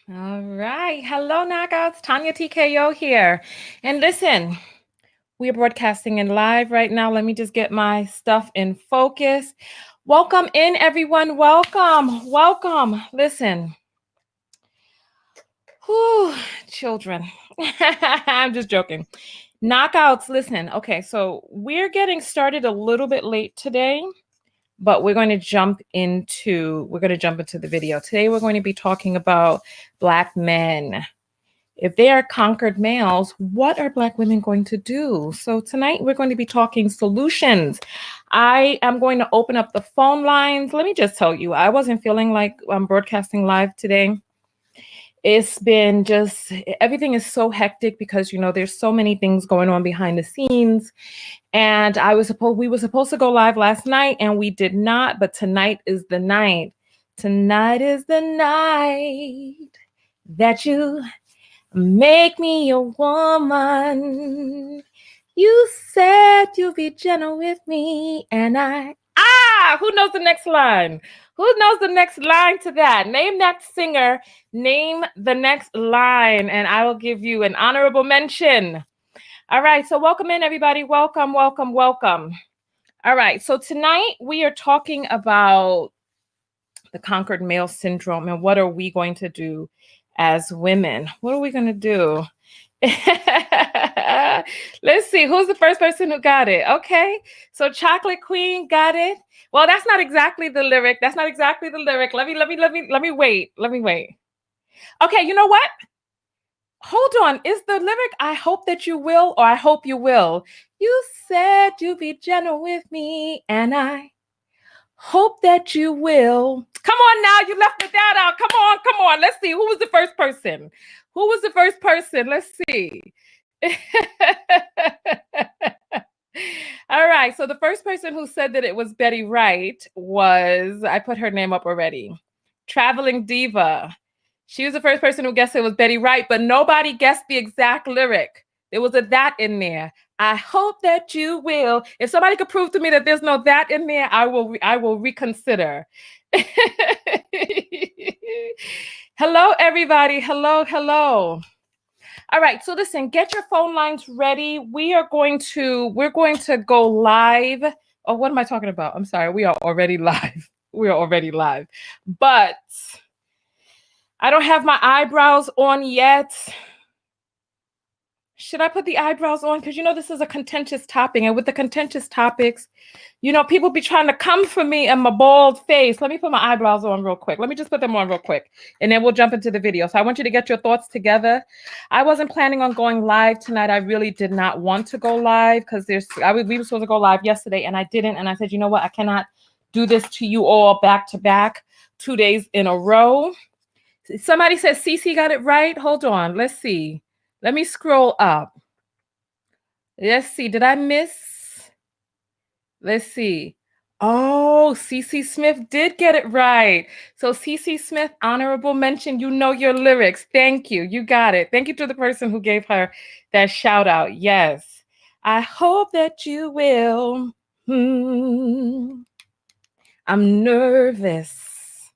All right. Hello, knockouts. Tanya TKO here. And listen, we are broadcasting in live right now. Let me just get my stuff in focus. Welcome in, everyone. Welcome. Listen. Whew, children. I'm just joking. Knockouts, listen. Okay, so we're getting started a little bit late today, but we're going to jump into the video. Today we're going to be talking about Black men. If they are conquered males, what are Black women going to do? So tonight we're going to be talking solutions. I am going to open up the phone lines. Let me just tell you, I wasn't feeling like I'm broadcasting live today. It's been just everything is so hectic because there's so many things going on behind the scenes. And we were supposed to go live last night and we did not, but tonight is the night. Tonight is the night that you make me a woman. You said you'd be gentle with me, and who knows the next line? Who knows the next line to that? Name that singer, name the next line, and I will give you an honorable mention. All right, so welcome in, everybody. Welcome. All right, so tonight we are talking about the conquered male syndrome and what are we going to do as women? What are we going to do? Let's see, who's the first person who got it? Okay, so Chocolate Queen got it. Well, that's not exactly the lyric. Let me wait. Okay, you know what? Hold on. Is the lyric I hope that you will or I hope you will? You said you'd be gentle with me and I hope that you will. Come on now, you left that out. Come on. Let's see. Who was the first person? Let's see. All right. So the first person who said that it was Betty Wright was, I put her name up already, Traveling Diva. She was the first person who guessed it was Betty Wright, but nobody guessed the exact lyric. There was a that in there. I hope that you will. If somebody could prove to me that there's no that in there, I will reconsider. Hello, everybody. Hello. All right, so listen, get your phone lines ready. We're going to go live. Oh, what am I talking about? I'm sorry, we are already live. But I don't have my eyebrows on yet. Should I put the eyebrows on? Because this is a contentious topic. And with the contentious topics, people be trying to come for me and my bald face. Let me put my eyebrows on real quick. Let me just put them on real quick. And then we'll jump into the video. So I want you to get your thoughts together. I wasn't planning on going live tonight. I really did not want to go live because we were supposed to go live yesterday and I didn't. And I said, you know what? I cannot do this to you all back to back 2 days in a row. Somebody says Cece got it right. Hold on. Let's see. Let me scroll up. Let's see. Did I miss? Let's see. Oh, CC Smith did get it right. So CC Smith, honorable mention. You know your lyrics. Thank you. You got it. Thank you to the person who gave her that shout out. Yes. I hope that you will. I'm nervous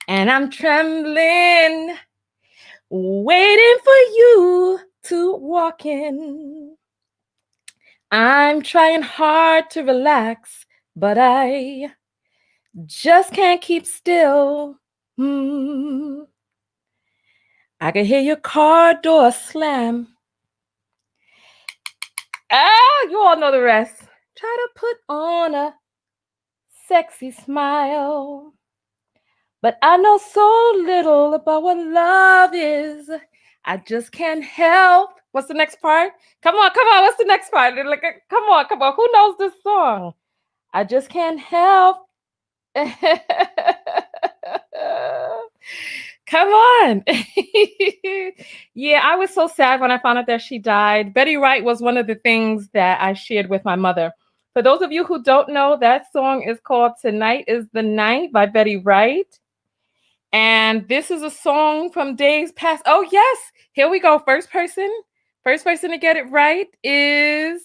and I'm trembling, waiting for you to walk in. I'm trying hard to relax, but I just can't keep still. I can hear your car door slam. You all know the rest. Try to put on a sexy smile, but I know so little about what love is. I just can't help. What's the next part? Come on. What's the next part? Like, come on. Who knows this song? I just can't help. Come on. Yeah, I was so sad when I found out that she died. Betty Wright was one of the things that I shared with my mother. For those of you who don't know, that song is called Tonight is the Night by Betty Wright. And this is a song from days past. Oh, yes. Here we go. First person to get it right is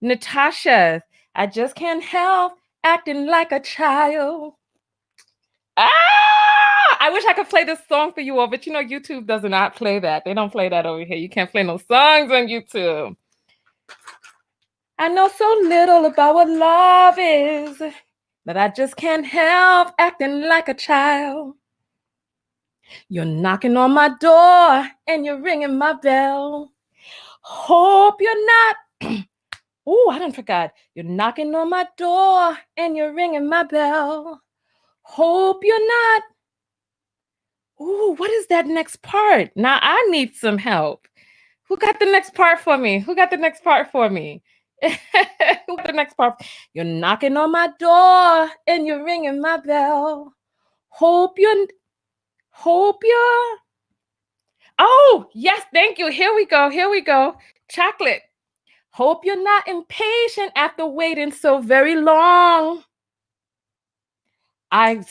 Natasha. I just can't help acting like a child. I I wish I could play this song for you all, but you know, YouTube does not play that. They don't play that over here. You can't play no songs on YouTube. I know so little about what love is that I just can't help acting like a child. You're knocking on my door and you're ringing my bell. Hope you're not. Oh, I done forgot. You're knocking on my door and you're ringing my bell. Hope you're not. Ooh, what is that next part? Now I need some help. Who got the next part for me? Who got the next part for me? Who got the next part? You're knocking on my door and you're ringing my bell. Hope you're. Oh, yes, thank you. Here we go. Here we go. Chocolate. Hope you're not impatient after waiting so very long. I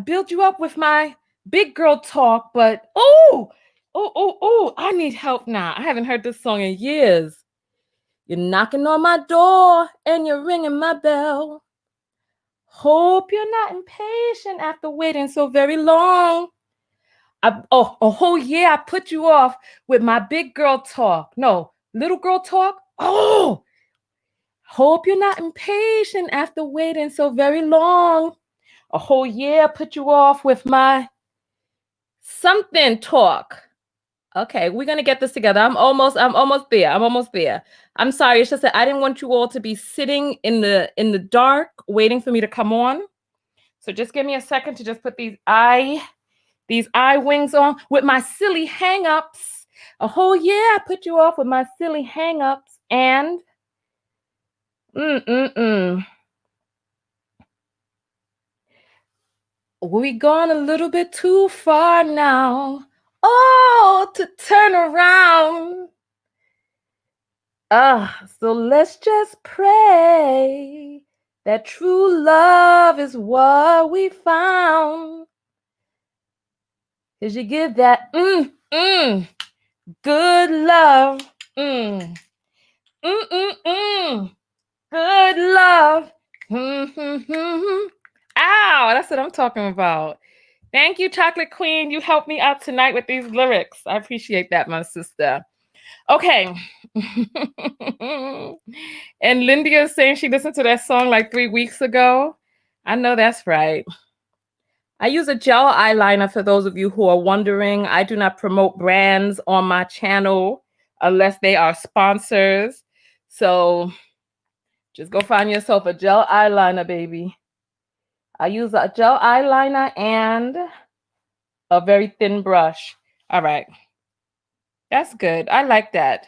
built you up with my big girl talk, but I need help now. I haven't heard this song in years. You're knocking on my door and you're ringing my bell. Hope you're not impatient after waiting so very long. A whole year I put you off with my big girl talk. No, little girl talk. Oh, hope you're not impatient after waiting so very long. A whole year I put you off with my something talk. Okay, we're gonna get this together. I'm almost there. I'm sorry. It's just that I didn't want you all to be sitting in the dark waiting for me to come on. So just give me a second to just put these eye wings on with my silly hang-ups. A whole year I put you off with my silly hang-ups and we gone a little bit too far now. Oh, to turn around. So let's just pray that true love is what we found. Cause you give that good love. Good love. Ow, that's what I'm talking about. Thank you, Chocolate Queen. You helped me out tonight with these lyrics. I appreciate that, my sister. Okay. And Lindy is saying she listened to that song like 3 weeks ago. I know that's right. I use a gel eyeliner for those of you who are wondering. I do not promote brands on my channel unless they are sponsors. So just go find yourself a gel eyeliner, baby. I use a gel eyeliner and a very thin brush. All right. That's good. I like that.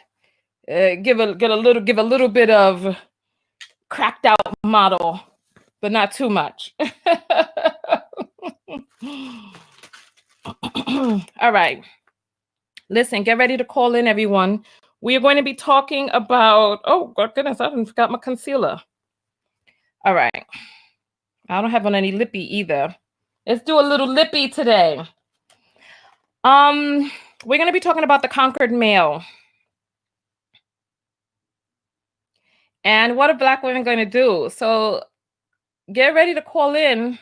Give a little bit of cracked out model, but not too much. All right. Listen, get ready to call in, everyone. We are going to be talking about, oh, goodness, I forgot my concealer. All right. I don't have on any lippy either. Let's do a little lippy today. We're going to be talking about the conquered male. And what are Black women going to do? So get ready to call in.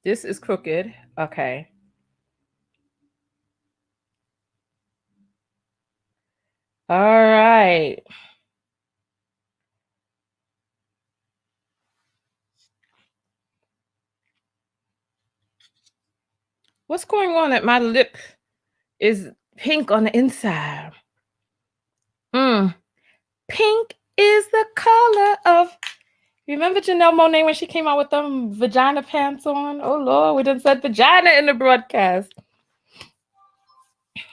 This is crooked. Okay. All right. What's going on that my lip is pink on the inside? Pink is the color of... Remember Janelle Monáe when she came out with them vagina pants on? Oh, Lord, we done said vagina in the broadcast.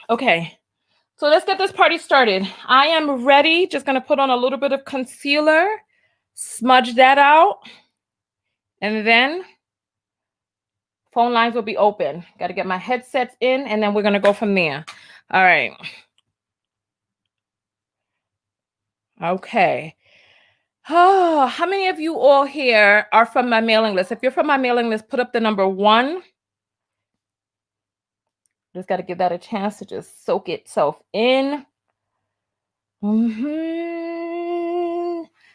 Okay, so let's get this party started. I am ready. Just going to put on a little bit of concealer, smudge that out, and then phone lines will be open. Got to get my headsets in, and then we're going to go from there. All right. Okay. Oh, how many of you all here are from my mailing list? If you're from my mailing list, put up the number 1. Just got to give that a chance to just soak itself in.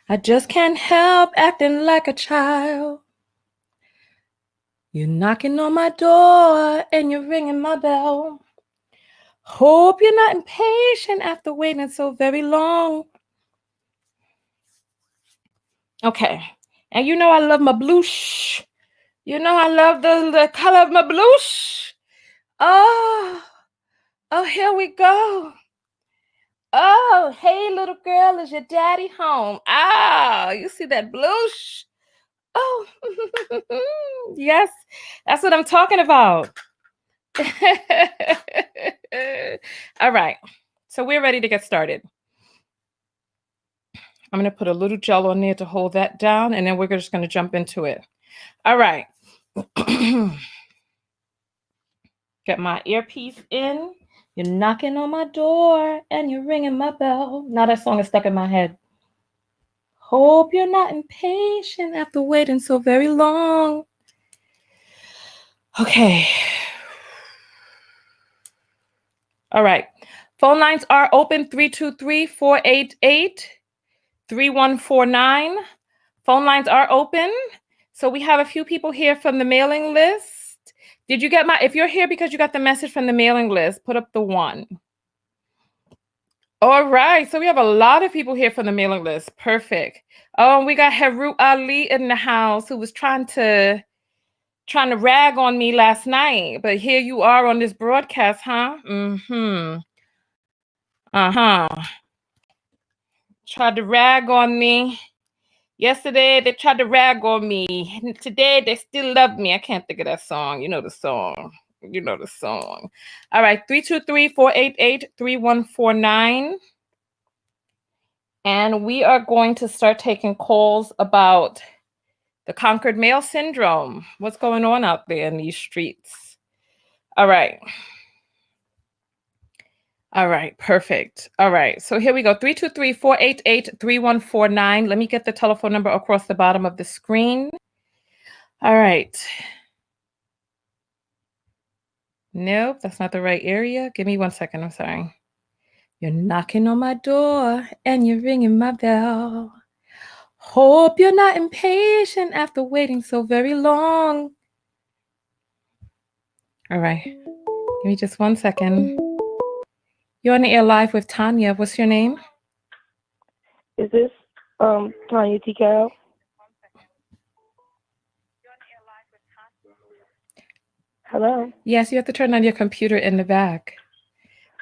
I just can't help acting like a child. You're knocking on my door and you're ringing my bell. Hope you're not impatient after waiting so very long. Okay. And you know I love my blush. You know I love the color of my blush. Oh, here we go. Oh, hey, little girl, is your daddy home? Ah, you see that blush? Oh, yes, that's what I'm talking about. All right, so we're ready to get started. I'm going to put a little gel on there to hold that down, and then we're just going to jump into it. All right. Get my earpiece in. You're knocking on my door and you're ringing my bell. Now that song is stuck in my head. Hope you're not impatient after waiting so very long. Okay. All right. Phone lines are open 323-488-3149. Phone lines are open. So we have a few people here from the mailing list. Did you get if you're here because you got the message from the mailing list, put up the 1. All right. So we have a lot of people here from the mailing list. Perfect. Oh, we got Heru Ali in the house who was trying to rag on me last night, but here you are on this broadcast, huh? Mm-hmm. Uh-huh. Tried to rag on me. Yesterday, they tried to rag on me. And today, they still love me. I can't think of that song. You know the song. You know the song. All right, 323-488-3149. And we are going to start taking calls about the conquered male syndrome. What's going on out there in these streets? All right. All right, perfect. All right, so here we go. 323-488-3149. Let me get the telephone number across the bottom of the screen. All right. Nope, that's not the right area. Give me 1 second, I'm sorry. You're knocking on my door and you're ringing my bell. Hope you're not impatient after waiting so very long. All right, give me just 1 second. You're on the air live with Tanya. What's your name? Is this Tanya TKO? Hello? Yes, you have to turn on your computer in the back.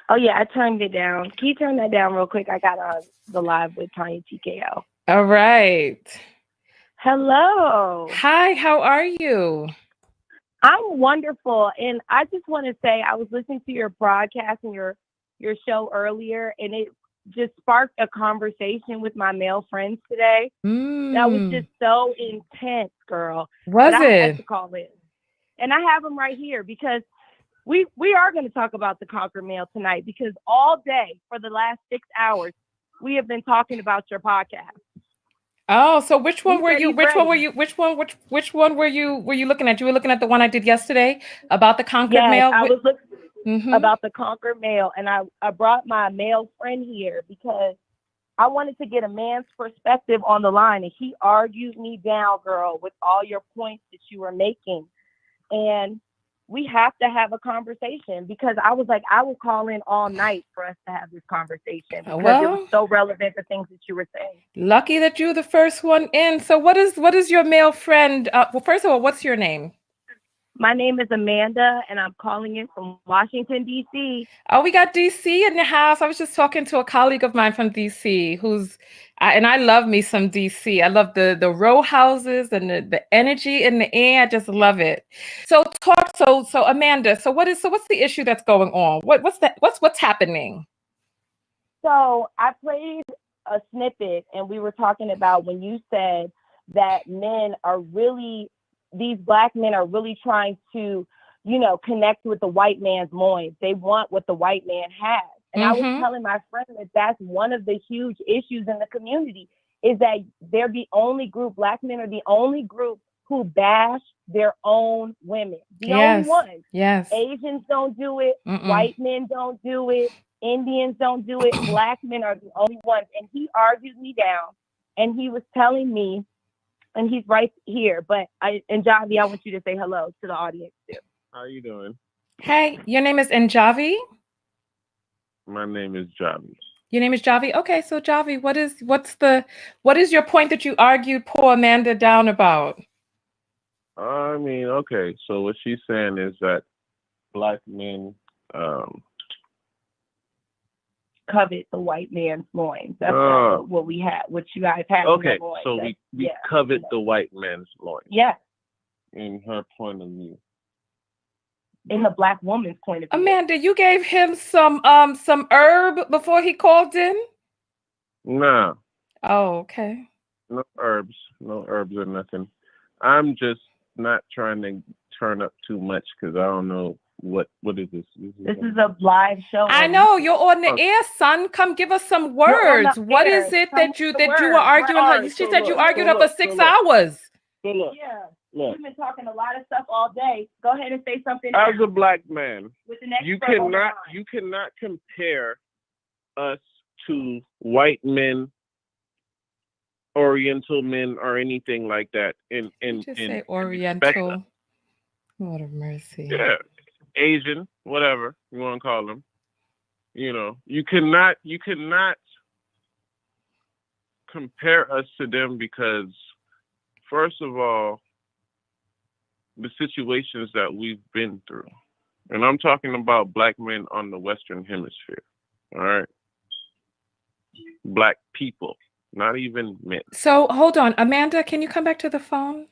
Oh, yeah, I turned it down. Can you turn that down real quick? I got on the live with Tanya TKO. All right. Hello. Hi, how are you? I'm wonderful. And I just want to say I was listening to your broadcast and your show earlier, and it just sparked a conversation with my male friends today. That was just so intense, girl. Was I had it? to call in. And I have them right here because we are going to talk about the conquered male tonight, because all day for the last 6 hours we have been talking about your podcast. Oh, so which one were you looking at? You were looking at the one I did yesterday about the conquered male? I was looking about the conquered male, and I brought my male friend here because I wanted to get a man's perspective on the line, and he argued me down, girl, with all your points that you were making. And we have to have a conversation, because I was like, I will call in all night for us to have this conversation, because it was so relevant to things that you were saying. Lucky that you're the first one in. So what is your male friend? Well, first of all, what's your name? My name is Amanda, and I'm calling in from Washington, D.C. Oh, we got D.C. in the house. I was just talking to a colleague of mine from D.C. and I love me some D.C. I love the row houses and the energy in the air. I just love it. So Amanda, what's the issue that's going on? What's happening? So I played a snippet, and we were talking about when you said that these Black men are really trying to, connect with the white man's loins. They want what the white man has. And I was telling my friend that that's one of the huge issues in the community, is that they're the only group, Black men are the only group who bash their own women. The only ones. Yes. Asians don't do it. White men don't do it. Indians don't do it. Black men are the only ones. And he argued me down. and he was telling me, and he's right here. But and Javi, I want you to say hello to the audience too. How you doing? Hey, your name is Njavi? My name is Javi. Your name is Javi? Okay, so Javi, what is your point that you argued poor Amanda down about? I mean, okay. So what she's saying is that black men, um, Covet the white man's loins. That's what we had. What you guys have. Okay, in the loins. so we covet the white man's loins. Yeah. In her point of view. In the black woman's point of view. Amanda, you gave him some herb before he called in? Nah. Oh, okay. No herbs or nothing. I'm just not trying to turn up too much because I don't know what is this. This is a live show. I know you're on the air, son. Come give us some words. What is it that you were arguing? She said you argued her for 6 hours. Look, You've been talking a lot of stuff all day. Go ahead and say something. As a black man, you cannot compare us to white men, Oriental men, or anything like that. Say Oriental. Lord of mercy. Yeah, Asian, whatever you want to call them. You know, you cannot compare us to them because, first of all, the situations that we've been through. And I'm talking about black men on the Western Hemisphere. All right. Black people, not even men. So hold on. Amanda, can you come back to the phone?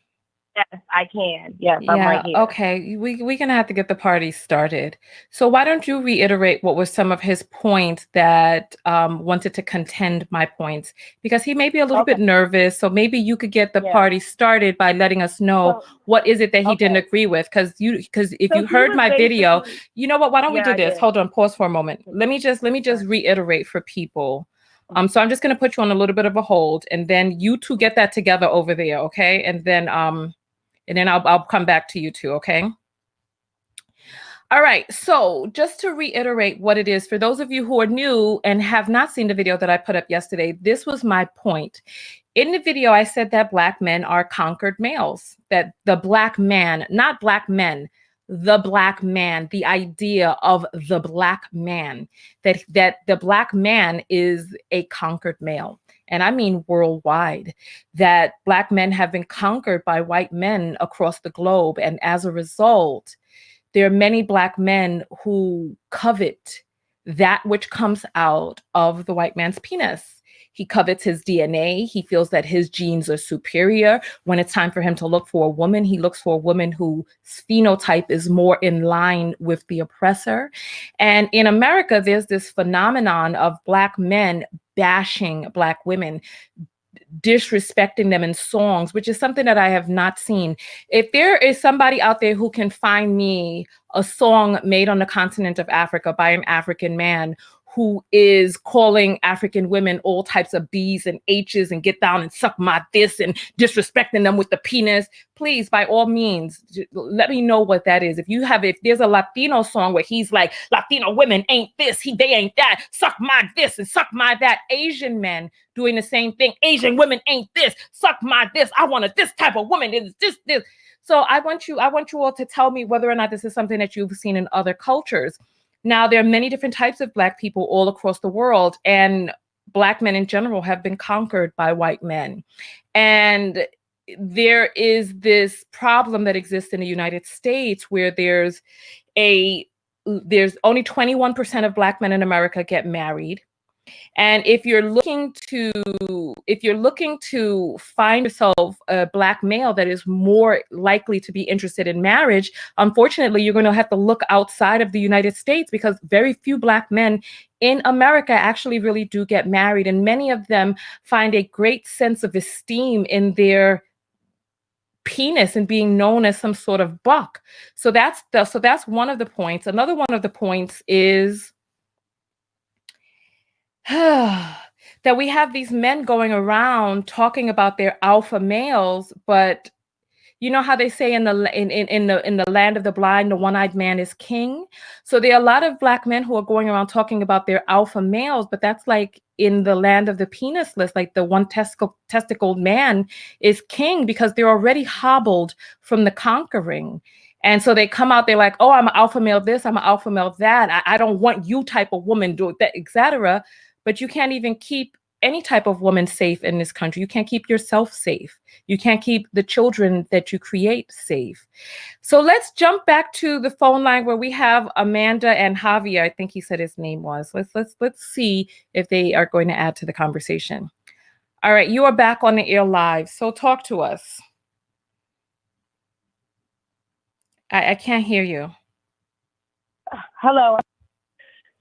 Yes, I can. Yes, I'm right here. Okay. We're going to have to get the party started. So why don't you reiterate what were some of his points that wanted to contend my points? Because he may be a little bit nervous. So maybe you could get the party started by letting us know what is it that he didn't agree with. Because if you heard my video, you know what? Why don't we do this? Hold on. Pause for a moment. Let me just reiterate for people. So I'm just going to put you on a little bit of a hold, and then you two get that together over there, okay? And then I'll come back to you two, okay? All right, so just to reiterate what it is, for those of you who are new and have not seen the video that I put up yesterday, this was my point. In the video, I said that black men are conquered males, that the black man, not black men, the black man, the idea of the black man, that the black man is a conquered male. And I mean worldwide, that black men have been conquered by white men across the globe. And as a result, there are many black men who covet that which comes out of the white man's penis. He covets his DNA. He feels that his genes are superior. When it's time for him to look for a woman, he looks for a woman whose phenotype is more in line with the oppressor. And in America, there's this phenomenon of black men bashing black women, disrespecting them in songs, which is something that I have not seen. If there is somebody out there who can find me a song made on the continent of Africa by an African man who is calling African women all types of B's and H's and get down and suck my this and disrespecting them with the penis, please, by all means, let me know what that is. If there's a Latino song where he's like, Latino women ain't this, they ain't that, suck my this and suck my that. Asian men doing the same thing. Asian women ain't this, suck my this. I want this type of woman. It's this. So I want you all to tell me whether or not this is something that you've seen in other cultures. Now, there are many different types of black people all across the world, and black men in general have been conquered by white men. And there is this problem that exists in the United States where there's only 21% of black men in America get married. And if you're looking to find yourself a black male that is more likely to be interested in marriage, unfortunately, you're going to have to look outside of the United States, because very few black men in America actually really do get married. And many of them find a great sense of esteem in their penis and being known as some sort of buck. So that's one of the points. Another one of the points is that we have these men going around talking about their alpha males, but You know how they say in the land of the blind, the one-eyed man is king. So there are a lot of Black men who are going around talking about their alpha males, but that's like in the land of the penisless, like the one testicled man is king because they're already hobbled from the conquering. And so they come out, they're like, oh, I'm an alpha male this, I'm an alpha male that. I don't want you type of woman, do that, etc. But you can't even keep any type of woman safe in this country. You can't keep yourself safe. You can't keep the children that you create safe. So let's jump back to the phone line where we have Amanda and Javier. I think he said his name was. Let's see if they are going to add to the conversation. All right, you are back on the air live. So talk to us. I can't hear you. Hello.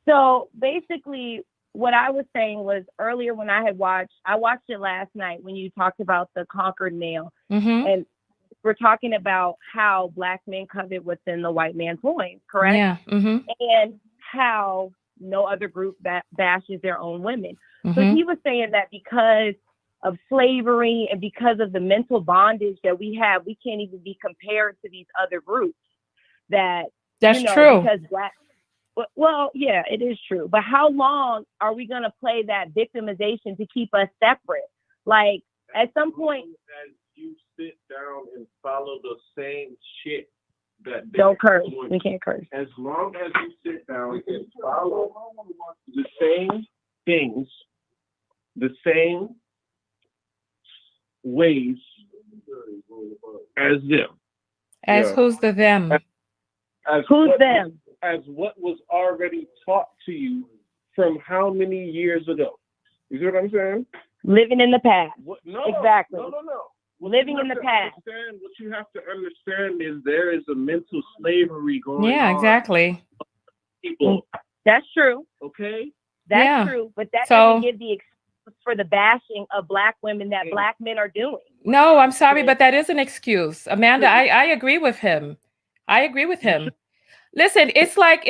So basically, what I was saying was earlier when I watched it last night when you talked about the conquered male. Mm-hmm. And we're talking about how Black men covet within the white man's loins, correct? Yeah. Mm-hmm. And how no other group bashes their own women. Mm-hmm. So he was saying that because of slavery and because of the mental bondage that we have, we can't even be compared to these other groups. That's true. Because well, yeah, it is true. But how long are we going to play that victimization to keep us separate? Like, at some point, as you sit down and follow the same shit that don't curse. We can't curse. As long as you sit down and follow the same things, the same ways as them. As who's the them? As who's them? As what was already taught to you from how many years ago? You see what I'm saying? Living in the past. No, exactly. No. Living in the past. What you have to understand is there is a mental slavery going on. Yeah, exactly. People. That's true. Okay? That's true. But that doesn't give the excuse for the bashing of Black women that Black men are doing. No, I'm sorry, but that is an excuse. Amanda, I agree with him. I agree with him. Listen, it's like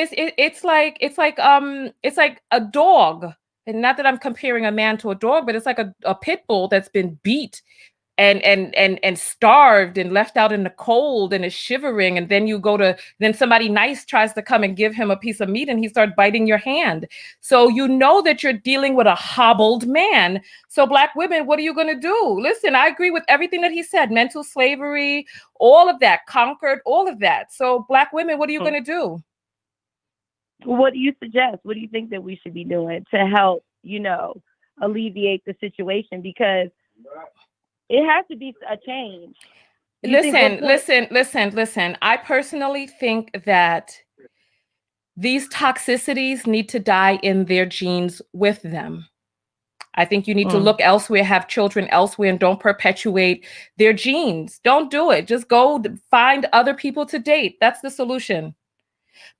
a dog. And not that I'm comparing a man to a dog, but it's like a pit bull that's been beat and starved and left out in the cold and is shivering. And then somebody nice tries to come and give him a piece of meat and he starts biting your hand. So you know that you're dealing with a hobbled man. So Black women, what are you going to do? Listen, I agree with everything that he said. Mental slavery, all of that, conquered, all of that. So Black women, what are you going to do? What do you suggest? What do you think that we should be doing to help, alleviate the situation? Because it has to be a change. Listen. I personally think that these toxicities need to die in their genes with them. I think you need to look elsewhere, have children elsewhere, and don't perpetuate their genes. Don't do it. Just go find other people to date. That's the solution.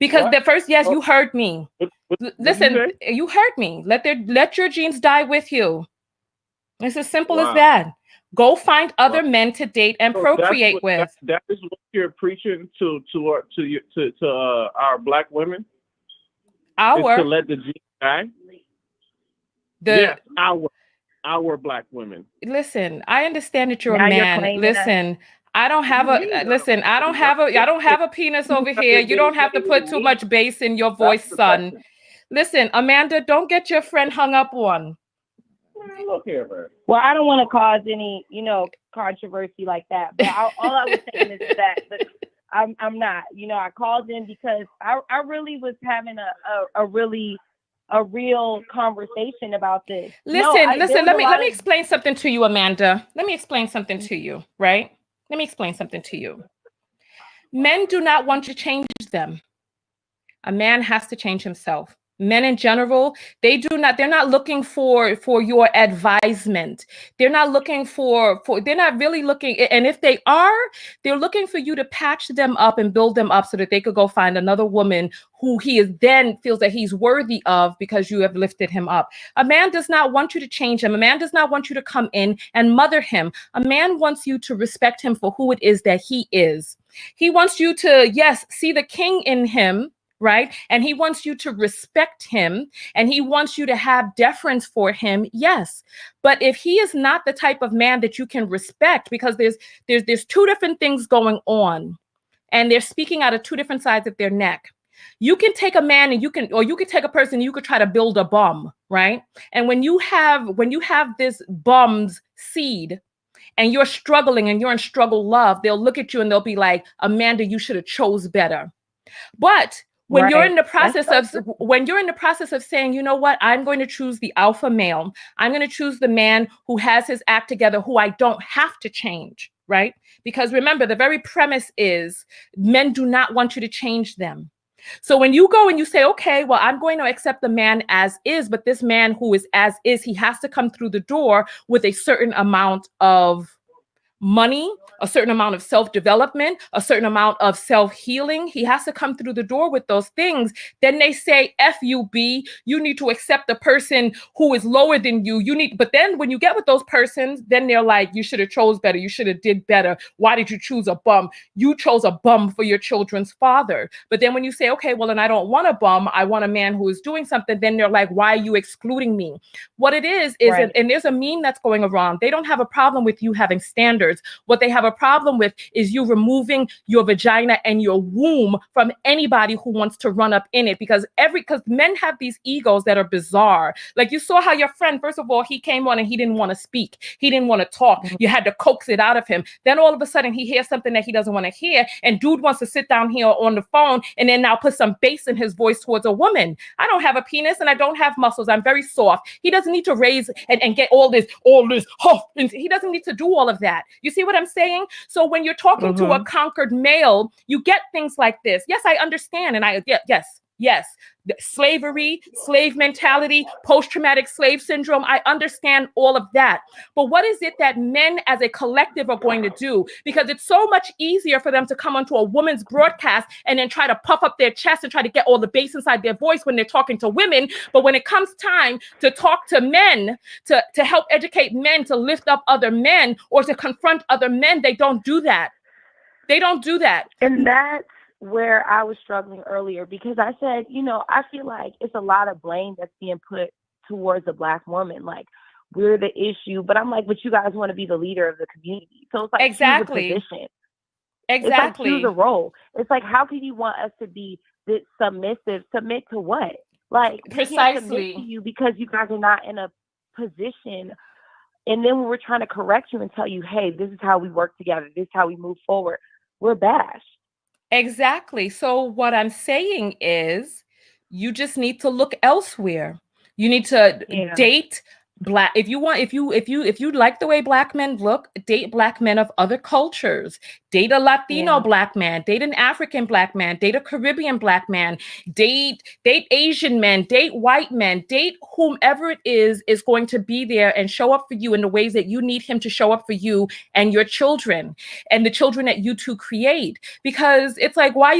Because you heard me. Listen, you heard me. Let your genes die with you. It's as simple as that. Go find other men to date and procreate with. That is what you're preaching to our Black women. Is to let the genes die. Our Black women. Listen, I understand that you're a man. Listen, I don't have a penis over here. You don't have to put too much bass in your voice, son. Listen, Amanda, don't get your friend hung up on. Look here, man. Well, I don't want to cause any, controversy like that. But all I was saying is that I'm not. I called in because I really was having a real conversation about this. Listen. Let me explain something to you, Amanda. Let me explain something to you, right? Let me explain something to you. Men do not want to change them. A man has to change himself. Men in general, they're not looking for your advisement. They're not looking they're not really looking. And if they are, they're looking for you to patch them up and build them up so that they could go find another woman who then feels that he's worthy of because you have lifted him up. A man does not want you to change him. A man does not want you to come in and mother him. A man wants you to respect him for who it is that he is. He wants you to, yes, see the king in him, right? And he wants you to respect him and he wants you to have deference for him. Yes. But if he is not the type of man that you can respect, because there's two different things going on and they're speaking out of two different sides of their neck. You can take a man and you can take a person and you could try to build a bum, right? And when you have this bum's seed and you're struggling and you're in struggle love, they'll look at you and they'll be like, Amanda, you should have chose better. But when you're in the process of saying, you know what, I'm going to choose the alpha male. I'm going to choose the man who has his act together, who I don't have to change, right? Because remember, the very premise is men do not want you to change them. So when you go and you say, okay, well, I'm going to accept the man as is, but this man who is as is, he has to come through the door with a certain amount of money, a certain amount of self-development, a certain amount of self-healing. He has to come through the door with those things. Then they say, FUB, you need to accept the person who is lower than you. But then when you get with those persons, then they're like, you should have chose better. You should have did better. Why did you choose a bum? You chose a bum for your children's father. But then when you say, okay, well, and I don't want a bum, I want a man who is doing something, then they're like, why are you excluding me? What it is, right. And there's a meme that's going around. They don't have a problem with you having standards. What they have a problem with is you removing your vagina and your womb from anybody who wants to run up in it, because men have these egos that are bizarre. Like you saw how your friend, first of all, he came on and he didn't want to speak. He didn't want to talk. You had to coax it out of him. Then all of a sudden he hears something that he doesn't want to hear. And dude wants to sit down here on the phone and then now put some bass in his voice towards a woman. I don't have a penis and I don't have muscles. I'm very soft. He doesn't need to raise and get all this, he doesn't need to do all of that. You see what I'm saying? So when you're talking to a conquered male, you get things like this. Yes, I understand. And yes. Slavery, slave mentality, post-traumatic slave syndrome. I understand all of that. But what is it that men as a collective are going to do? Because it's so much easier for them to come onto a woman's broadcast and then try to puff up their chest and try to get all the bass inside their voice when they're talking to women. But when it comes time to talk to men, to help educate men, to lift up other men or to confront other men, they don't do that. They don't do that. And that's where I was struggling earlier, because I said, I feel like it's a lot of blame that's being put towards a Black woman. Like, we're the issue, but I'm like, but you guys want to be the leader of the community. So it's like, exactly. choose a position. Exactly. It's like, choose a role. It's like, how can you want us to be this submissive? Submit to what? Like, precisely. We can't submit to you because you guys are not in a position. And then when we're trying to correct you and tell you, hey, this is how we work together, this is how we move forward, we're bashed. Exactly. So what I'm saying is you just need to look elsewhere. You need to date Black. If you like the way Black men look, date Black men of other cultures. Date a Latino Black man, date an African Black man, date a Caribbean Black man, date Asian men, date white men, date whomever it is going to be there and show up for you in the ways that you need him to show up for you and your children and the children that you two create. Because it's like, why are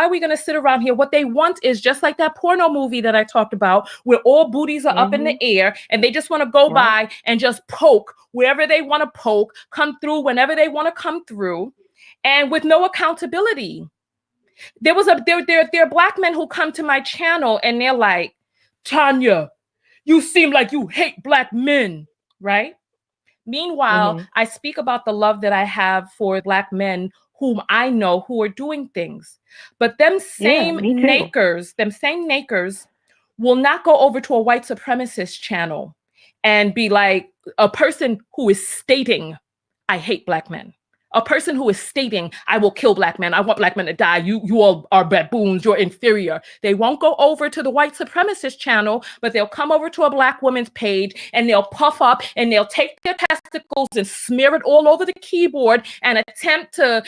we going to sit around here? What they want is just like that porno movie that I talked about, where all booties are up in the air and they just want to go by and just poke wherever they want to poke, come through whenever they want to come through. And with no accountability. There are Black men who come to my channel and they're like, Tanya, you seem like you hate Black men, right? Meanwhile, I speak about the love that I have for Black men whom I know who are doing things. But them same nakers will not go over to a white supremacist channel and be like, a person who is stating, I hate Black men. A person who is stating, I will kill Black men. I want Black men to die. You all are baboons. You're inferior. They won't go over to the white supremacist channel, but they'll come over to a Black woman's page and they'll puff up and they'll take their testicles and smear it all over the keyboard and attempt to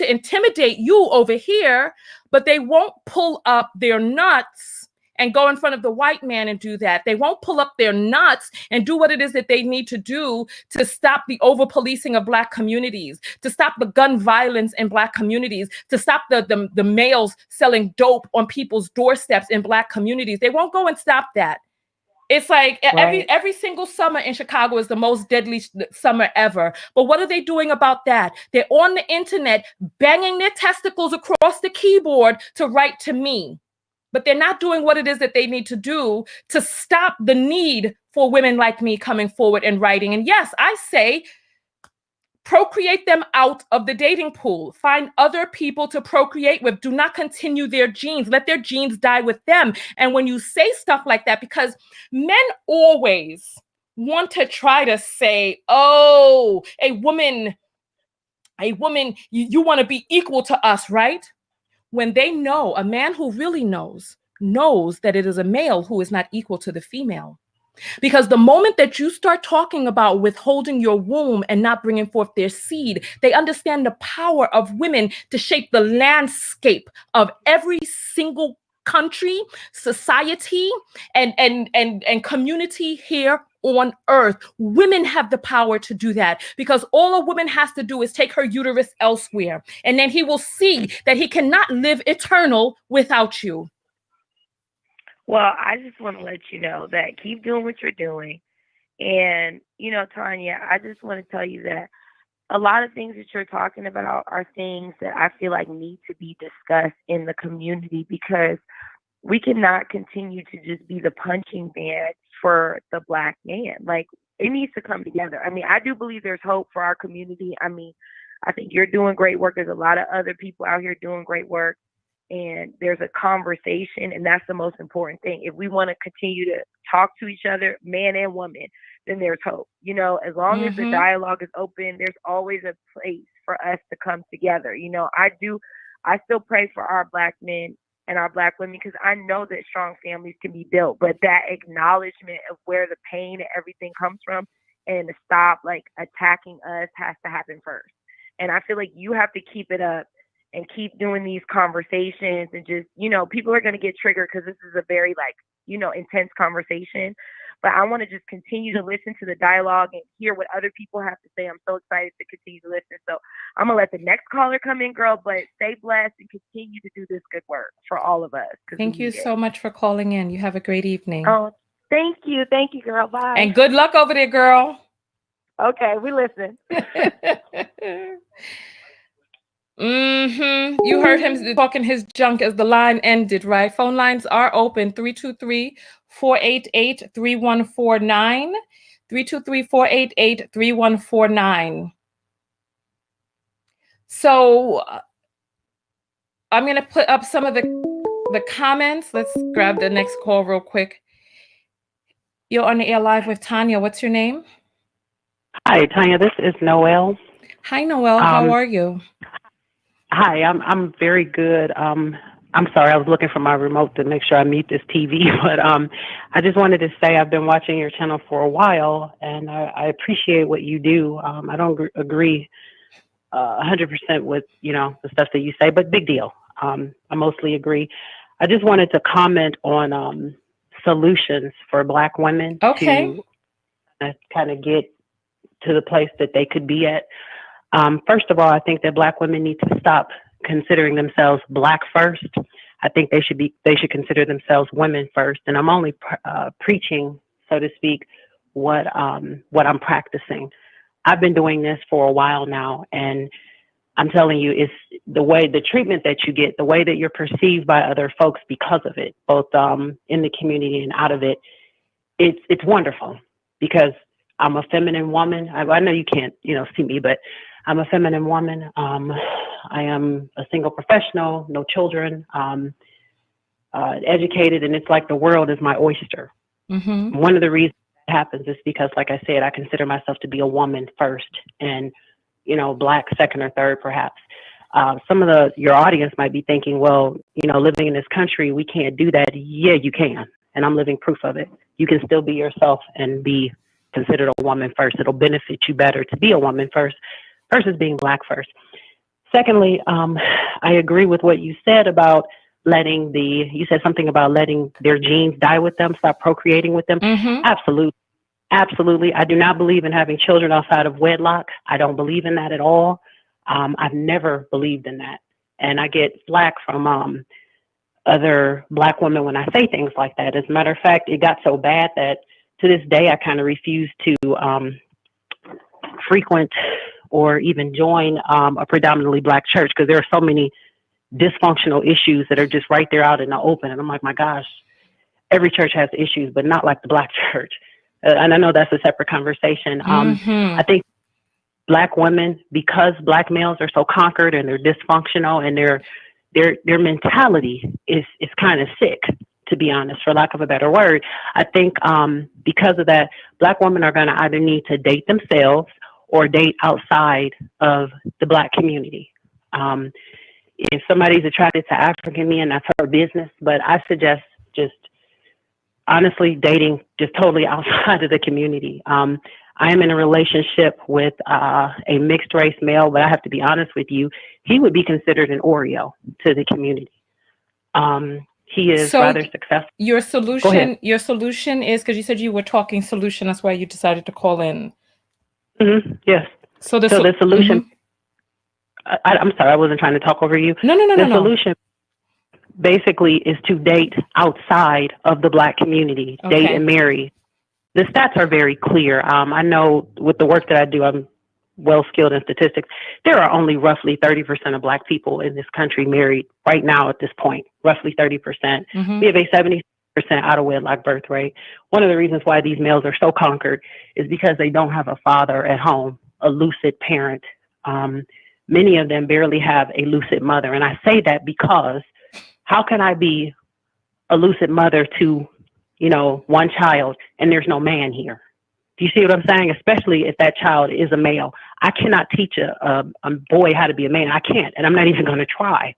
intimidate you over here, but they won't pull up their nuts and go in front of the white man and do that. They won't pull up their nuts and do what it is that they need to do to stop the over-policing of Black communities, to stop the gun violence in Black communities, to stop the males selling dope on people's doorsteps in Black communities. They won't go and stop that. It's like Right. every single summer in Chicago is the most deadly summer ever. But what are they doing about that? They're on the internet banging their testicles across the keyboard to write to me. But they're not doing what it is that they need to do to stop the need for women like me coming forward and writing. And yes, I say procreate them out of the dating pool. Find other people to procreate with. Do not continue their genes. Let their genes die with them. And when you say stuff like that, because men always want to try to say, oh, a woman, you want to be equal to us, right? When they know, a man who really knows that it is a male who is not equal to the female. Because the moment that you start talking about withholding your womb and not bringing forth their seed, they understand the power of women to shape the landscape of every single country, society, and community here on earth. Women have the power to do that, because all a woman has to do is take her uterus elsewhere, and then he will see that he cannot live eternal without you. Well, I just want to let you know that keep doing what you're doing. And, Tanya, I just want to tell you that a lot of things that you're talking about are things that I feel like need to be discussed in the community, because we cannot continue to just be the punching bag for the Black man. Like, it needs to come together. I mean, I do believe there's hope for our community. I mean, I think you're doing great work. There's a lot of other people out here doing great work. And there's a conversation, and that's the most important thing. If we want to continue to talk to each other, man and woman, then there's hope. As long as the dialogue is open, there's always a place for us to come together. I still pray for our Black men and our Black women, because I know that strong families can be built, but that acknowledgement of where the pain and everything comes from, and to stop like attacking us, has to happen first. And I feel like you have to keep it up and keep doing these conversations, and just, people are going to get triggered because this is a very intense conversation. But I want to just continue to listen to the dialogue and hear what other people have to say. I'm so excited to continue to listen. So I'm going to let the next caller come in, girl, but stay blessed and continue to do this good work for all of us. Thank you so much for calling in. You have a great evening. Oh, thank you. Thank you, girl. Bye. And good luck over there, girl. Okay, we listen. You heard him talking his junk as the line ended, right? Phone lines are open. 323-488-3149. 323-488-3149. So I'm going to put up some of the comments. Let's grab the next call real quick. You're on the air live with Tanya. What's your name? Hi, Tanya. This is Noelle. Hi, Noelle. How are you? Hi, I'm very good. I'm sorry, I was looking for my remote to make sure I mute this TV, but I just wanted to say I've been watching your channel for a while, and I appreciate what you do. I don't agree 100% with the stuff that you say, but big deal. I mostly agree. I just wanted to comment on solutions for Black women to kind of get to the place that they could be at. First of all, I think that Black women need to stop considering themselves Black first. I think they should consider themselves women first. And I'm only preaching, so to speak, what I'm practicing. I've been doing this for a while now, and I'm telling you, it's the treatment that you get, the way that you're perceived by other folks because of it, both in the community and out of it. It's wonderful, because I'm a feminine woman. I know you can't, see me, but I'm a feminine woman. I am a single professional, no children, educated, and it's like the world is my oyster. One of the reasons that happens is because, like I said, I consider myself to be a woman first, and Black second or third, perhaps. Some of your audience might be thinking, well, living in this country, we can't do that. Yeah, you can, and I'm living proof of it. You can still be yourself and be considered a woman first. It'll benefit you better to be a woman first versus being Black first. Secondly, I agree with what you said about you said something about letting their genes die with them, stop procreating with them. Absolutely. Absolutely. I do not believe in having children outside of wedlock. I don't believe in that at all. I've never believed in that. And I get flack from other Black women when I say things like that. As a matter of fact, it got so bad that to this day, I kind of refuse to frequent or even join a predominantly Black church because there are so many dysfunctional issues that are just right there out in the open. And I'm like, my gosh, every church has issues, but not like the Black church. And I know that's a separate conversation. I think Black women, because Black males are so conquered and they're dysfunctional and their mentality is kind of sick, to be honest, for lack of a better word. I think because of that, Black women are going to either need to date themselves or date outside of the Black community. If somebody's attracted to African men, that's her business. But I suggest just honestly dating just totally outside of the community. I am in a relationship with a mixed race male, but I have to be honest with you, he would be considered an Oreo to the community. He is rather successful. Your solution is, because you said you were talking solution, that's why you decided to call in. Yes. So the solution, I'm sorry, I wasn't trying to talk over you. No. The solution basically is to date outside of the Black community, date and marry. The stats are very clear. I know with the work that I do, I'm well skilled in statistics. There are only roughly 30% of Black people in this country married right now at this point, roughly 30%. We have a 70% out of wedlock birth rate. One of the reasons why these males are so conquered is because they don't have a father at home, a lucid parent. Many of them barely have a lucid mother. And I say that because how can I be a lucid mother to, one child and there's no man here? Do you see what I'm saying? Especially if that child is a male. I cannot teach a boy how to be a man. I can't, and I'm not even going to try.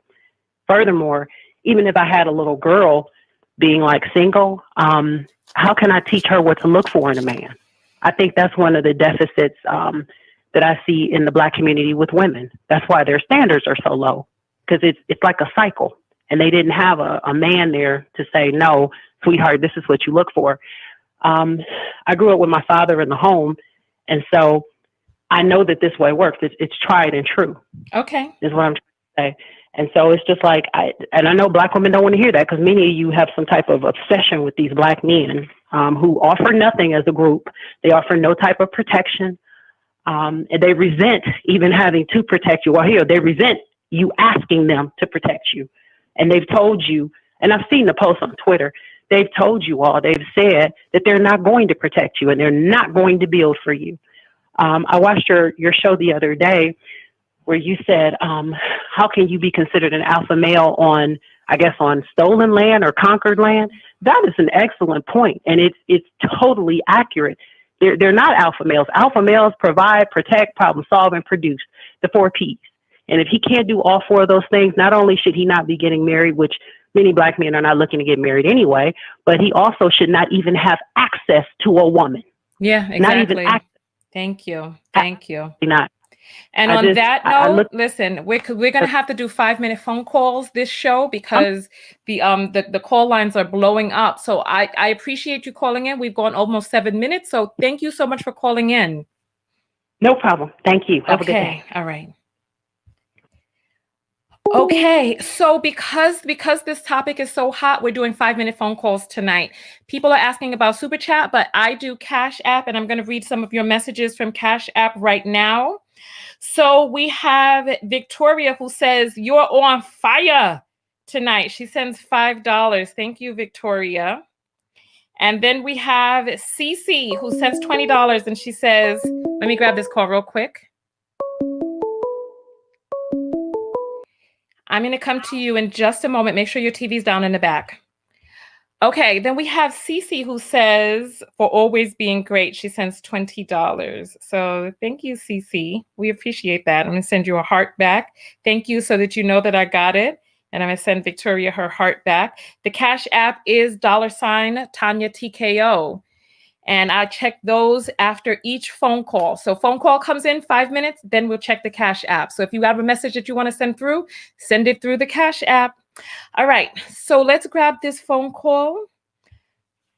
Furthermore, even if I had a little girl being like single, how can I teach her what to look for in a man? I think that's one of the deficits that I see in the Black community with women. That's why their standards are so low, because it's like a cycle. And they didn't have a man there to say, no, sweetheart, this is what you look for. I grew up with my father in the home. And so I know that this way works. It's tried and true. Okay. Is what I'm trying to say. And so it's just like, I know Black women don't want to hear that because many of you have some type of obsession with these Black men who offer nothing as a group. They offer no type of protection. And they resent even having to protect you. Well, here, they resent you asking them to protect you. And they've told you, and I've seen the posts on Twitter, they've told you all, they've said that they're not going to protect you and they're not going to build for you. I watched your show the other day where you said, how can you be considered an alpha male on stolen land or conquered land? That is an excellent point, and it's totally accurate. They're not alpha males. Alpha males provide, protect, problem solve, and produce, the 4 Ps. And if he can't do all 4 of those things, not only should he not be getting married, which many Black men are not looking to get married anyway, but he also should not even have access to a woman. Yeah, exactly. Not even access. Thank you. Not. And on that note, listen, we're going to have to do 5-minute phone calls this show because the call lines are blowing up. So I appreciate you calling in. We've gone almost 7 minutes. So thank you so much for calling in. No problem. Thank you. Have a good day. All right. Okay, so because this topic is so hot, we're doing 5-minute phone calls tonight. People are asking about Super Chat, but I do Cash App, and I'm going to read some of your messages from Cash App right now. So we have Victoria who says, "You're on fire tonight." She sends $5. Thank you, Victoria. And then we have Cece who sends $20, and she says, let me grab this call real quick. I'm going to come to you in just a moment. Make sure your TV's down in the back. Okay, then we have Cece who says, for always being great, she sends $20. So thank you, Cece. We appreciate that. I'm going to send you a heart back. Thank you so that you know that I got it. And I'm going to send Victoria her heart back. The Cash App is $Tanya TKO. And I check those after each phone call. So phone call comes in 5 minutes, then we'll check the Cash App. So if you have a message that you want to send it through the Cash App. All right, so let's grab this phone call.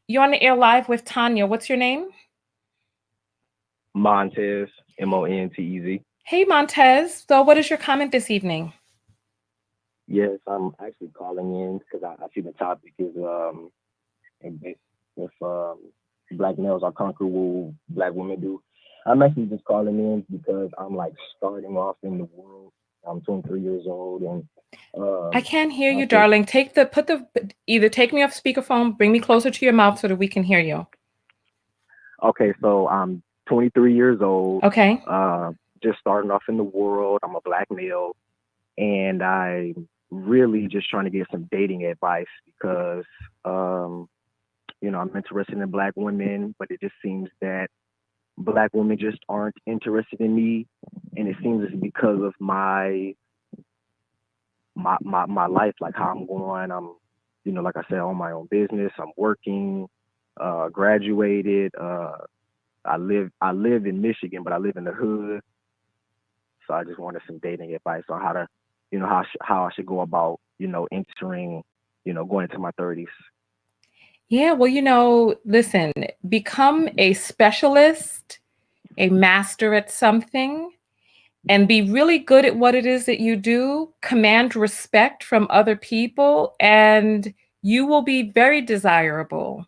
You're on the air live with Tanya. What's your name? Montez, Montez. Hey, Montez. So what is your comment this evening? Yes, I'm actually calling in because I see the topic is if black males are conquer what black women do. I'm actually just calling in because I'm like starting off in the world. I'm 23 years old, and I um, can't hear I you, think darling. Either take me off speakerphone, bring me closer to your mouth so that we can hear you. okay, so I'm 23 years old, Okay. uh, just starting off in the world. I'm a black male, and I'm really just trying to get some dating advice because um, I'm interested in black women, but it just seems that black women just aren't interested in me, and it seems it's because of my life, like how I'm going. I'm, like I said, on my own business. I'm working, graduated. I live in Michigan, but I live in the hood. So I just wanted some dating advice on how to, how I should go about, entering, going into my 30s. Yeah, well, listen, become a specialist, a master at something, and be really good at what it is that you do. Command respect from other people, and you will be very desirable.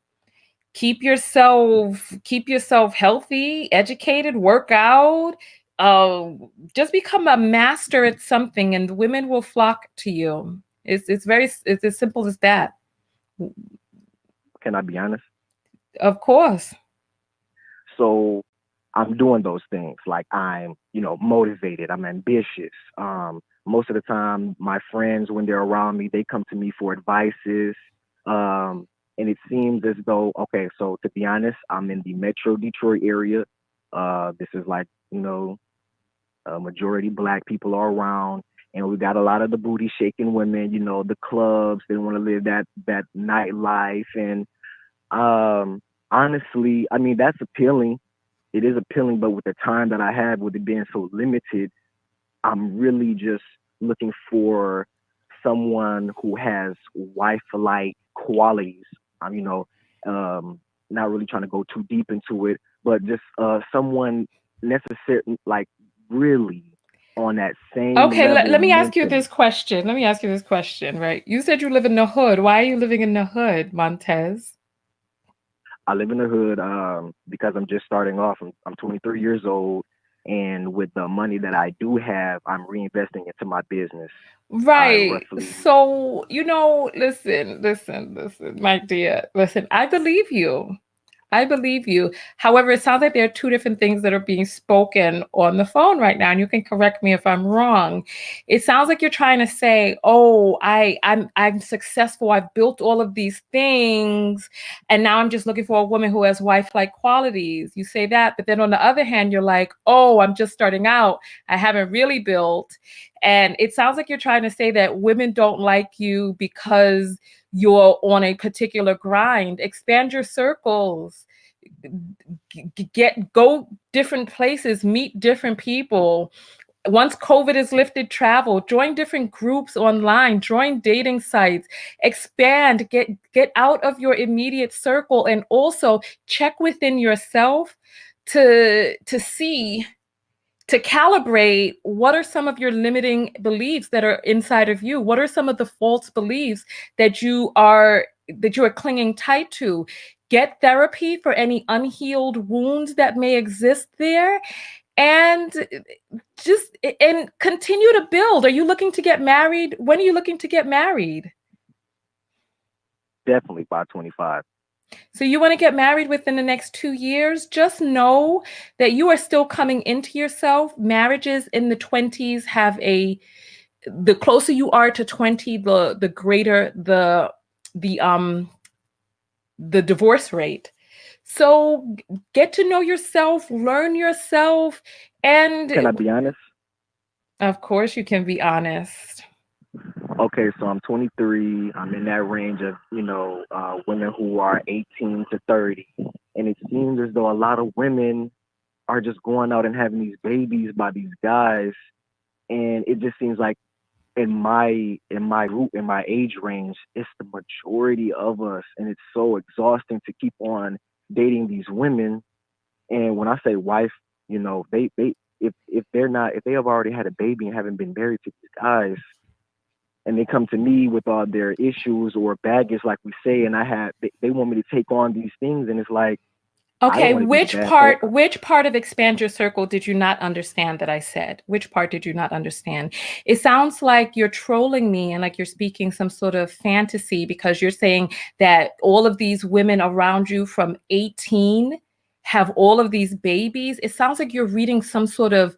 Keep yourself healthy, educated, work out. Uh, just become a master at something, and women will flock to you. It's as simple as that. Can I be honest? Of course. So I'm doing those things. Like I'm, motivated. I'm ambitious. Most of the time, my friends, when they're around me, they come to me for advices. And it seems as though, okay, so to be honest, I'm in the Metro Detroit area. This is like, a majority black people are around, and we got a lot of the booty shaking women. The clubs. They want to live that nightlife, and honestly, I mean that's appealing. It is appealing, but with the time that I have, with it being so limited, I'm really just looking for someone who has wife-like qualities. I'm, not really trying to go too deep into it, but just someone necessary, like really on that same Okay, let, level let me ask you mentally. this question. Let me ask you this question, right? You said you live in the hood. Why are you living in the hood, Montez? I live in the hood because I'm just starting off. I'm 23 years old, and with the money that I do have, I'm reinvesting into my business. I Right. roughly So, listen, my dear. Listen, I believe you. I believe you. However, it sounds like there are two different things that are being spoken on the phone right now, and you can correct me if I'm wrong. It sounds like you're trying to say, "Oh, I'm successful. I've built all of these things, and now I'm just looking for a woman who has wife-like qualities." You say that, but then on the other hand, you're like, "Oh, I'm just starting out. I haven't really built." And it sounds like you're trying to say that women don't like you because you're on a particular grind. Expand your circles, go different places, meet different people. Once COVID is lifted, travel, join different groups online, join dating sites, expand, get out of your immediate circle, and also check within yourself to see, to calibrate, what are some of your limiting beliefs that are inside of you. What are some of the false beliefs that you are clinging tight to? Get therapy for any unhealed wounds that may exist there, and continue to build. Are you looking to get married? When are you looking to get married? definitely by 25. So you want to get married within the next 2 years? Just know that you are still coming into yourself. Marriages in the 20s have the closer you are to 20, the greater the the divorce rate. So get to know yourself, learn yourself, Can and I be honest? of course you can be honest. Okay, so I'm 23. I'm in that range of, women who are 18 to 30. And it seems as though a lot of women are just going out and having these babies by these guys. And it just seems like in my age range, it's the majority of us. And it's so exhausting to keep on dating these women. And when I say wife, they if they have already had a baby and haven't been married to these guys, and they come to me with all their issues or baggage, like we say, and they want me to take on these things, and it's like, I don't Okay, want to be the bad person. which part of expand your circle did you not understand that I said? Which part did you not understand? It sounds like you're trolling me and like you're speaking some sort of fantasy because you're saying that all of these women around you from 18 have all of these babies. It sounds like you're reading some sort of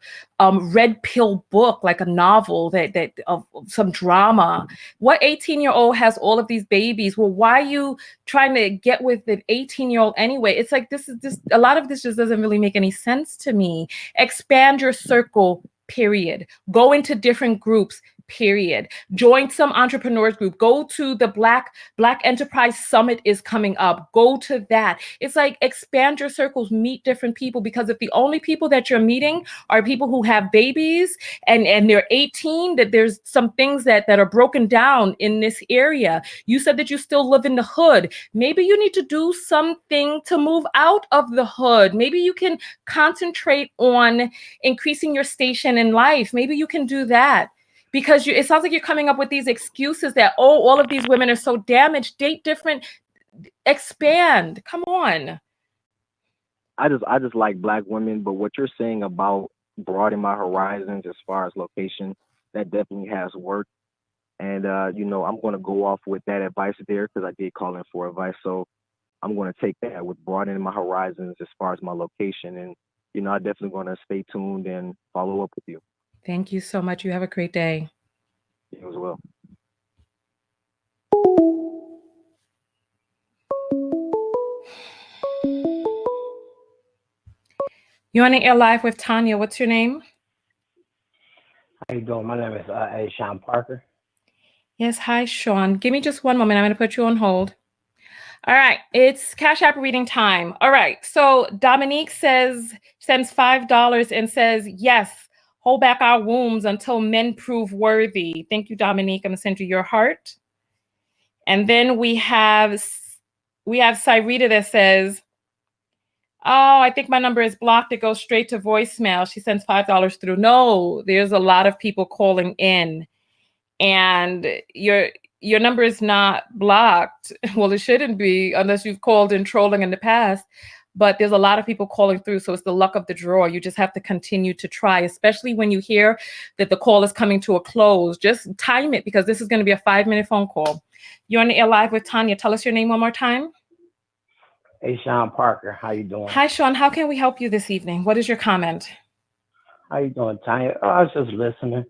red pill book, like a novel that of some drama. What 18-year-old has all of these babies? Well, why are you trying to get with an 18-year-old anyway? It's like this a lot of this just doesn't really make any sense to me. Expand your circle, period. Go into different groups, period. Join some entrepreneurs group. Go to the Black Enterprise Summit is coming up. Go to that. It's like expand your circles, meet different people, because if the only people that you're meeting are people who have babies and they're 18, that there's some things that are broken down in this area. You said that you still live in the hood. Maybe you need to do something to move out of the hood. Maybe you can concentrate on increasing your station in life. Maybe you can do that. Because it sounds like you're coming up with these excuses that, oh, all of these women are so damaged. Date different, expand. Come on. I just like Black women, but what you're saying about broadening my horizons as far as location, that definitely has worked. And I'm going to go off with that advice there because I did call in for advice. So I'm going to take that with broadening my horizons as far as my location. And I'm definitely going to stay tuned and follow up with you. Thank you so much. You have a great day. You as well. You're on the air live with Tanya. What's your name? How you doing? My name is Sean Parker. Yes, hi, Sean. Give me just one moment. I'm going to put you on hold. All right, it's Cash App reading time. All right, so Dominique sends $5 and says, yes, hold back our wombs until men prove worthy. Thank you, Dominique. I'm going to send you your heart. And then we have Cyrita that says, oh, I think my number is blocked. It goes straight to voicemail. She sends $5 through. No, there's a lot of people calling in, and your number is not blocked. Well, it shouldn't be unless you've called in trolling in the past. But there's a lot of people calling through, so it's the luck of the draw. You just have to continue to try, especially when you hear that the call is coming to a close. Just time it, because this is going to be a 5-minute phone call. You're on the air live with Tanya. Tell us your name one more time. Hey, Sean Parker. How you doing? Hi, Sean. How can we help you this evening? What is your comment? How you doing, Tanya? Oh, I was just listening.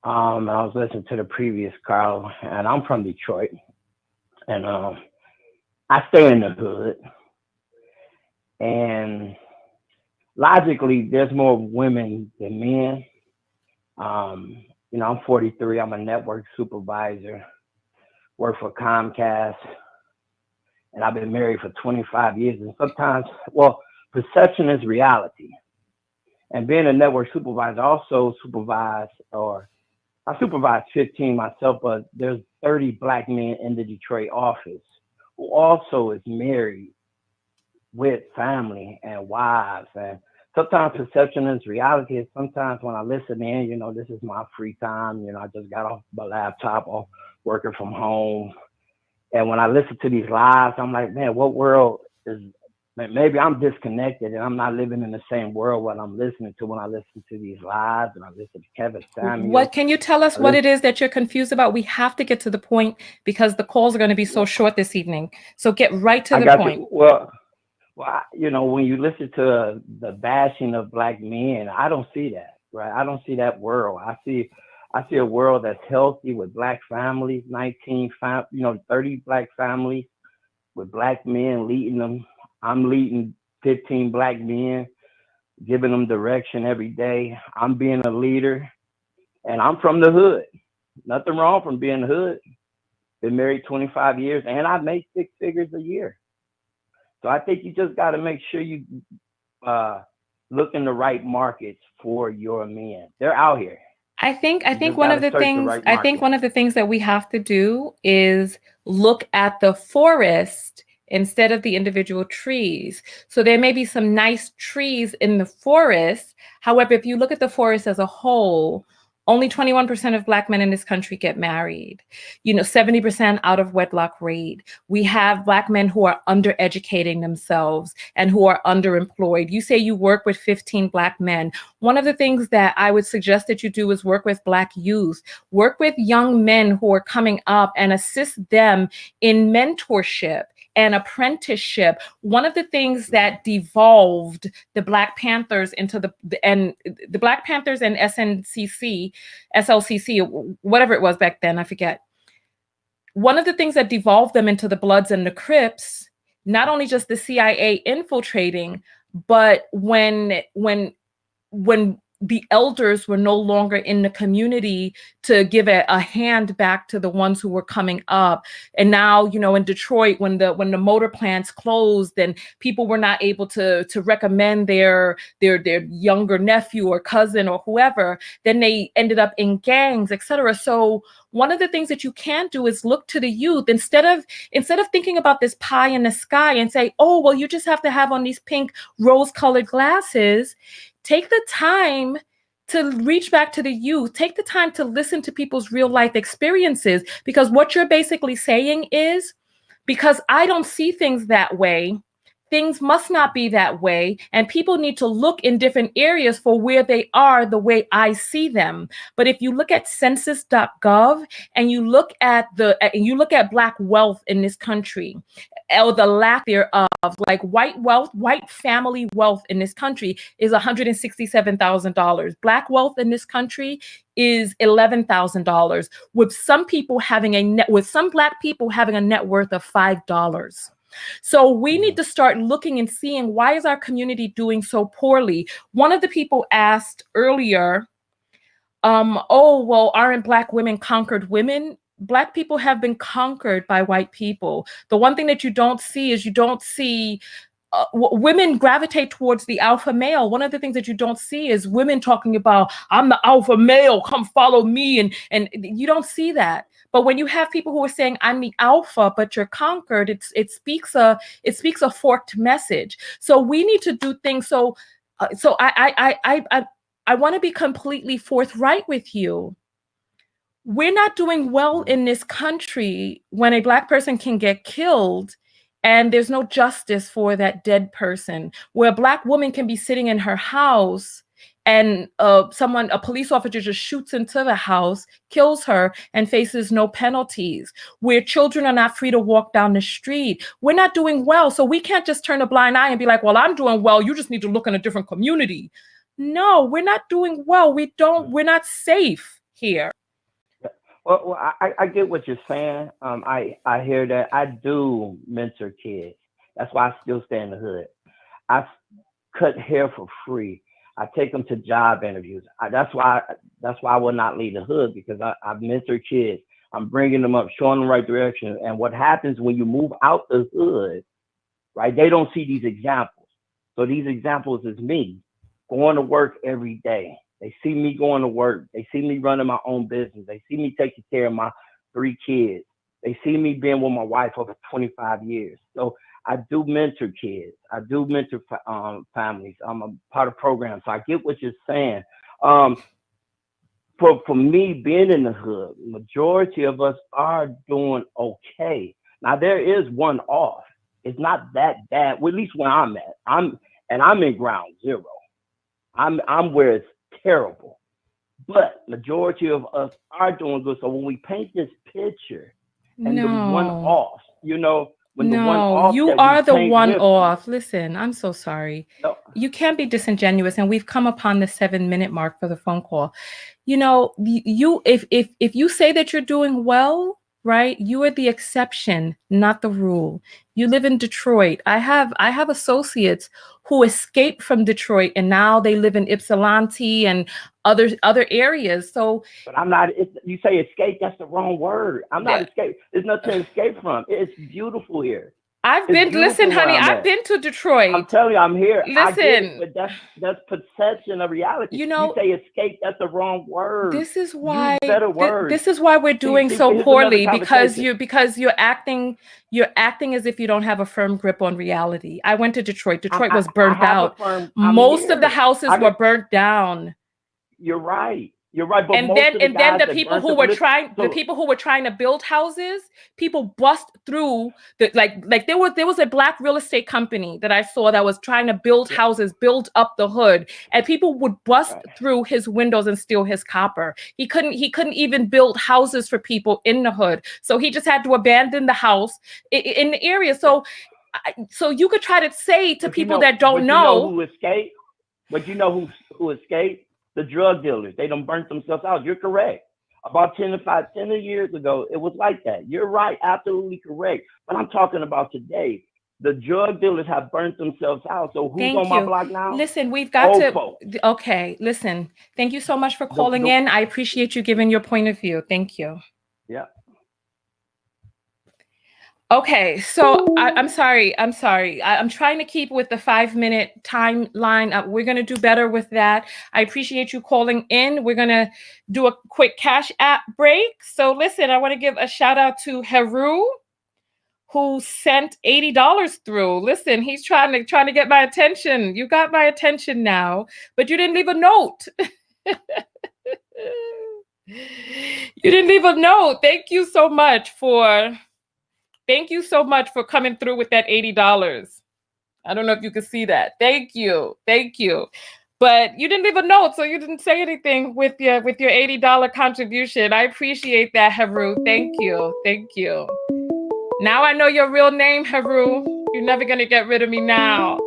I was listening to the previous call, and I'm from Detroit, and I stay in the hood. And logically, there's more women than men. I'm 43. I'm a network supervisor. Work for Comcast. And I've been married for 25 years. And sometimes, perception is reality. And being a network supervisor, I supervise 15 myself, but there's 30 Black men in the Detroit office who also is married with family and wives. And sometimes perception is reality. And sometimes when I listen in, this is my free time. I just got off my laptop or working from home. And when I listen to these lives, I'm like, man, what world is, maybe I'm disconnected and I'm not living in the same world what I'm listening to when I listen to these lives and I listen to Kevin Samuel. What can you tell us what it is that you're confused about? We have to get to the point because the calls are going to be so short this evening. So get right to the point. Well, when you listen to the bashing of Black men, I don't see that, right? I don't see that world. I see a world that's healthy with Black families, 30 Black families with Black men leading them. I'm leading 15 Black men, giving them direction every day. I'm being a leader, and I'm from the hood. Nothing wrong from being the hood. Been married 25 years, and I make 6 figures a year. So I think you just got to make sure you look in the right markets for your men. They're out here. I think one of the things that we have to do is look at the forest instead of the individual trees. So there may be some nice trees in the forest. However, if you look at the forest as a whole, Only 21% of Black men in this country get married. 70% out of wedlock rate. We have Black men who are undereducating themselves and who are underemployed. You say you work with 15 Black men. One of the things that I would suggest that you do is work with Black youth, work with young men who are coming up and assist them in mentorship and apprenticeship. One of the things that devolved the Black Panthers into the Black Panthers and SLCC, whatever it was back then, I forget. One of the things that devolved them into the Bloods and the Crips, not only just the CIA infiltrating, but when the elders were no longer in the community to give a hand back to the ones who were coming up. And now, in Detroit, when the motor plants closed and people were not able to recommend their younger nephew or cousin or whoever, then they ended up in gangs, etc. So one of the things that you can do is look to the youth instead of thinking about this pie in the sky and say, oh, well, you just have to have on these pink rose-colored glasses. Take the time to reach back to the youth. Take the time to listen to people's real life experiences, because what you're basically saying is, because I don't see things that way, things must not be that way. And people need to look in different areas for where they are the way I see them. But if you look at census.gov and you look at Black wealth in this country, or the lack thereof, like white family wealth in this country is $167,000. Black wealth in this country is $11,000, with some Black people having a net worth of $5. So we need to start looking and seeing, why is our community doing so poorly? One of the people asked earlier, oh, well, aren't Black women conquered women? Black people have been conquered by white people. The one thing that you don't see is women gravitate towards the alpha male. One of the things that you don't see is women talking about, I'm the alpha male, come follow me. And you don't see that. But when you have people who are saying, I'm the alpha, but you're conquered, it speaks a forked message. So we need to do things. So I want to be completely forthright with you. We're not doing well in this country when a Black person can get killed and there's no justice for that dead person, where a Black woman can be sitting in her house and a police officer just shoots into the house, kills her, and faces no penalties, where children are not free to walk down the street. We're not doing well. So we can't just turn a blind eye and be like, well, I'm doing well, you just need to look in a different community. No, we're not doing well. We're not safe here. Well, I get what you're saying. I hear that. I do mentor kids. That's why I still stay in the hood. I cut hair for free. I take them to job interviews. That's why I will not leave the hood, because I mentor kids. I'm bringing them up, showing them the right direction. And what happens when you move out the hood, right? They don't see these examples. So these examples is me going to work every day. They see me going to work. They see me running my own business. They see me taking care of my 3 kids. They see me being with my wife over 25 years. So I do mentor kids. I do mentor families. I'm a part of programs. So I get what you're saying. For me, being in the hood, majority of us are doing okay. Now there is one off. It's not that bad. Well, at least where I'm at. I'm in ground zero. I'm where it's terrible, but majority of us are doing good. So when we paint this picture and the one off, when the one off, you are the one off. Listen, I'm so sorry. No. You can't be disingenuous, and we've come upon the 7-minute mark for the phone call. If you say that you're doing well, right? You are the exception, not the rule. You live in Detroit. I have associates who escaped from Detroit and now they live in Ypsilanti and other areas. So, but I'm not. You say escape? That's the wrong word. I'm not escape. There's nothing to escape from. It's beautiful here. Listen, honey, I've been to Detroit. I'm telling you, I'm here. Listen, I get it, but that's perception of reality. You say escape, that's the wrong word. This is why better words. This is why we're doing so poorly, because you're acting as if you don't have a firm grip on reality. I went to Detroit. Detroit was burnt out. Most of the houses were burnt down. You're right. You're right, but And most then of the and then guys the that people burnt who up, were listen, trying the so people who were trying to build houses, people bust through the like there was a black real estate company that I saw that was trying to build yeah, houses, build up the hood, and people would bust right. through his windows and steal his copper. He couldn't even build houses for people in the hood. So he just had to abandon the house in the area. Yeah. So you could try to say to people that don't But you know know. who escaped? But you know who escaped? The drug dealers. They done burnt themselves out. You're correct. About 10 years ago, it was like that. You're right, absolutely correct. But I'm talking about today. The drug dealers have burnt themselves out. So who's on Thank my you. block now? Listen, we've got Old to. folks. Okay, listen. Thank you so much for The calling the in. I appreciate you giving your point of view. Thank you. yeah. Okay, so I'm sorry. I'm sorry. I'm trying to keep with the 5-minute timeline. We're going to do better with that. I appreciate you calling in. We're going to do a quick Cash App break. So listen, I want to give a shout out to Heru, who sent $80 through. Listen, he's trying to get my attention. You got my attention now, but you didn't leave a note. You didn't leave a note. Thank you so much for coming through with that $80. I don't know if you can see that. Thank you. Thank you. But you didn't leave a note, so you didn't say anything with your $80 contribution. I appreciate that, Heru. Thank you. Thank you. Now I know your real name, Heru. You're never going to get rid of me now.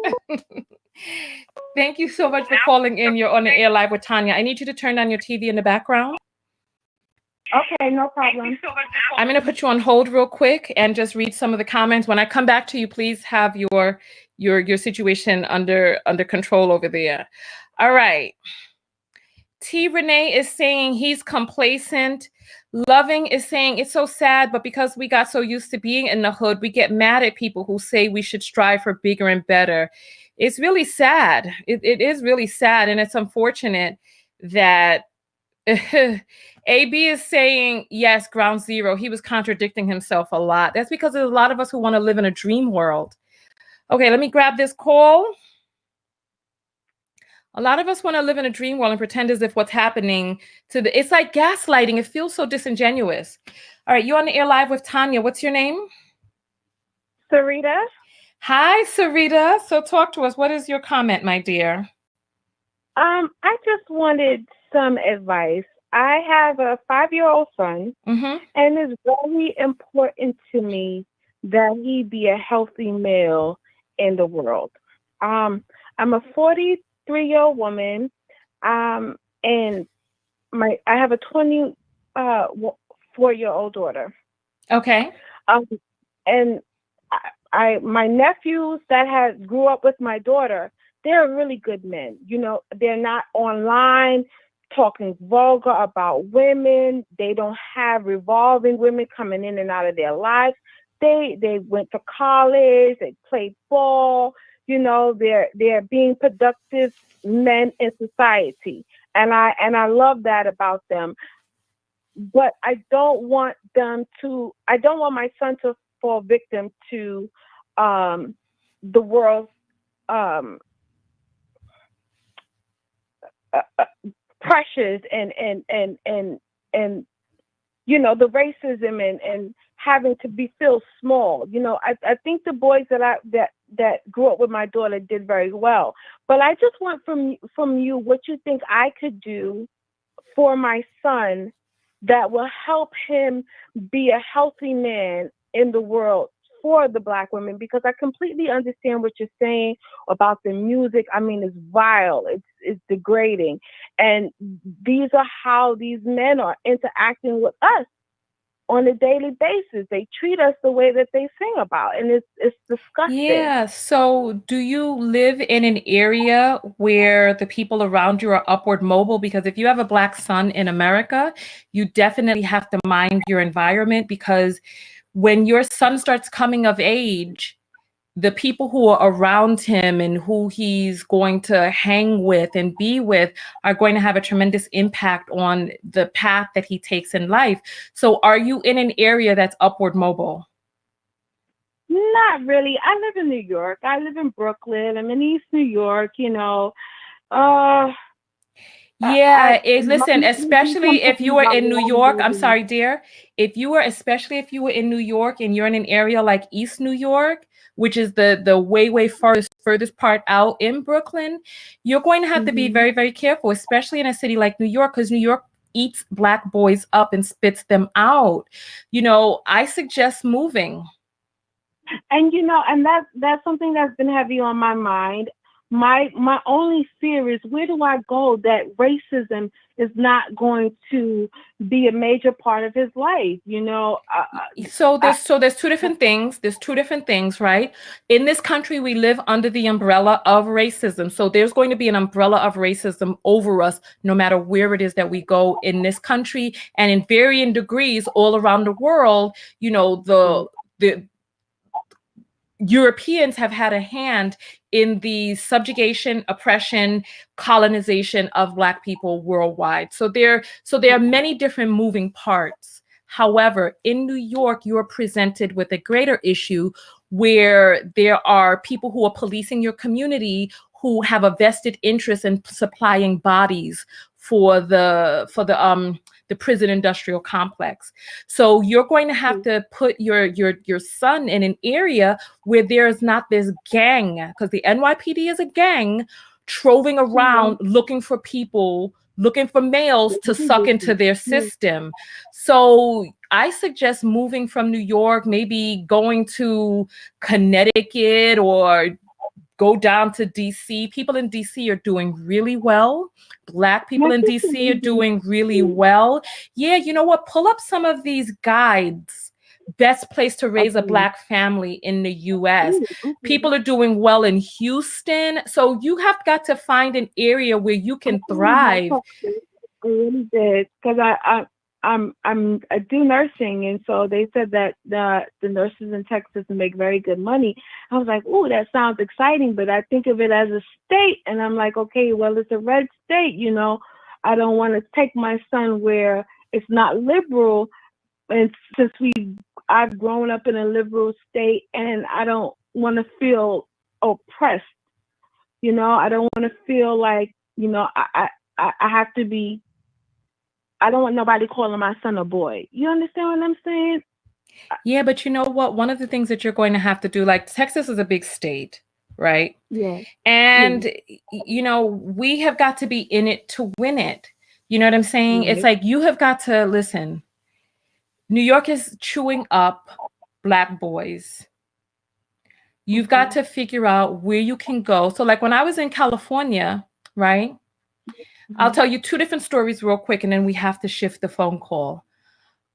Thank you so much for calling in. You're on the air live with Tanya. I need you to turn on your TV in the background. Okay, no problem. I'm going to put you on hold real quick and just read some of the comments. When I come back to you, please have your situation under control over there. All right. T. Renee is saying he's complacent. Loving is saying it's so sad, but because we got so used to being in the hood, we get mad at people who say we should strive for bigger and better. It's really sad. It is really sad, and it's unfortunate that AB is saying, yes, ground zero. He was contradicting himself a lot. That's because there's a lot of us who want to live in a dream world. Okay, let me grab this call. A lot of us want to live in a dream world and pretend as if what's happening it's like gaslighting. It feels so disingenuous. All right, you're on the air live with Tanya. What's your name? Sarita? Hi, Sarita. So talk to us. What is your comment, my dear? I just wanted some advice. I have a 5-year-old son, and it's very important to me that he be a healthy male in the world. I'm a 43-year-old woman, and I have a 24-year-old daughter. Okay. And my nephews that grew up with my daughter, they're really good men. You know, they're not online talking vulgar about women. They don't have revolving women coming in and out of their lives. They went to college. They played ball. You know, they're being productive men in society, and I love that about them. But I don't want my son to fall victim to the world's pressures and you know, the racism and having to feel small. You know, I think the boys that grew up with my daughter did very well. But I just want from you what you think I could do for my son that will help him be a healthy man in the world for the Black women, because I completely understand what you're saying about the music. I mean, it's vile, it's degrading, and these are how these men are interacting with us on a daily basis. They treat us the way that they sing about, and it's disgusting. Yeah. So do you live in an area where the people around you are upward mobile? Because if you have a Black son in America, you definitely have to mind your environment, because when your son starts coming of age, the people who are around him and who he's going to hang with and be with are going to have a tremendous impact on the path that he takes in life. So are you in an area that's upward mobile? Not really. I live in New York. I live in Brooklyn. I'm in East New York, you know. Yeah, listen, maybe some especially if you things were are in New York, I'm long-winded. sorry, dear. Especially if you were in New York and you're in an area like East New York, which is the way furthest part out in Brooklyn, you're going to have to be very, very careful, especially in a city like New York, because New York eats Black boys up and spits them out. I suggest moving. And and that's something that's been heavy on my mind. My only fear is, where do I go that racism is not going to be a major part of his life? So there's two different things. There's two different things, right? In this country, we live under the umbrella of racism. So there's going to be an umbrella of racism over us, no matter where it is that we go in this country, and in varying degrees all around the world. The Europeans have had a hand in the subjugation, oppression, colonization of Black people worldwide. So there are many different moving parts. However, in New York, you're presented with a greater issue where there are people who are policing your community, who have a vested interest in supplying bodies for the prison industrial complex. So you're going to have to put your son in an area where there is not this gang, because the NYPD is a gang troving around looking for people, looking for males to suck into their system. So I suggest moving from New York, maybe going to Connecticut or go down to DC. People in DC are doing really well. Black people in DC are doing really well. Yeah, you know what? Pull up some of these guides. Best place to raise a Black family in the US. People are doing well in Houston. So you have got to find an area where you can thrive. I really did, because I do nursing, and so they said that the nurses in Texas make very good money. I was like, "Ooh, that sounds exciting," but I think of it as a state, and I'm like, "Okay, well, it's a red state, I don't want to take my son where it's not liberal, and since I've grown up in a liberal state, and I don't want to feel oppressed, I don't want to feel like, I have to be. I don't want nobody calling my son a boy. You understand what I'm saying? Yeah, but you know what? One of the things that you're going to have to do, like Texas is a big state, right? Yeah. And, we have got to be in it to win it. You know what I'm saying? Right. It's like, you have got to listen. New York is chewing up Black boys. You've got to figure out where you can go. So like when I was in California, right? I'll tell you two different stories real quick, and then we have to shift the phone call.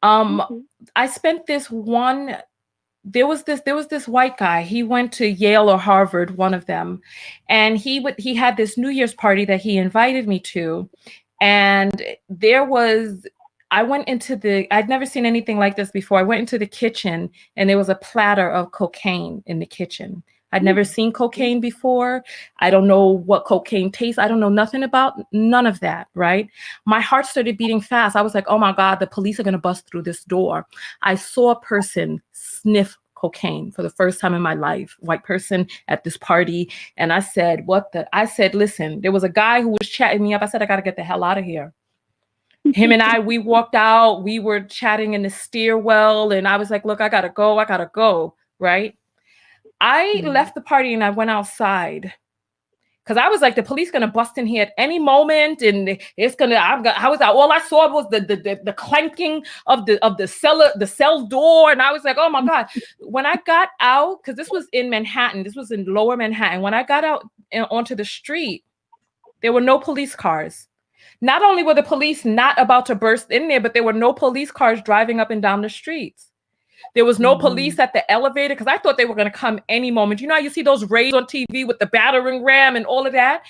I spent there was this white guy. He went to Yale or Harvard, one of them. And he had this New Year's party that he invited me to. And I'd never seen anything like this before. I went into the kitchen and there was a platter of cocaine in the kitchen. I'd never seen cocaine before. I don't know what cocaine tastes. I don't know nothing about none of that, right? My heart started beating fast. I was like, oh my God, the police are going to bust through this door. I saw a person sniff cocaine for the first time in my life, white person at this party. And I said, listen, there was a guy who was chatting me up. I said, I got to get the hell out of here. Him and we walked out. We were chatting in the stairwell. And I was like, look, I got to go, right? I left the party and I went outside because I was like, the police gonna bust in here at any moment, and all I saw was the clanking of the cell door, and I was like, oh my God. When I got out, because this was in Manhattan, this was in Lower Manhattan. When I got out onto the street, there were no police cars. Not only were the police not about to burst in there, but there were no police cars driving up and down the streets. There was no police at the elevator because I thought they were going to come any moment. You know how you see those raids on TV with the battering ram and all of that?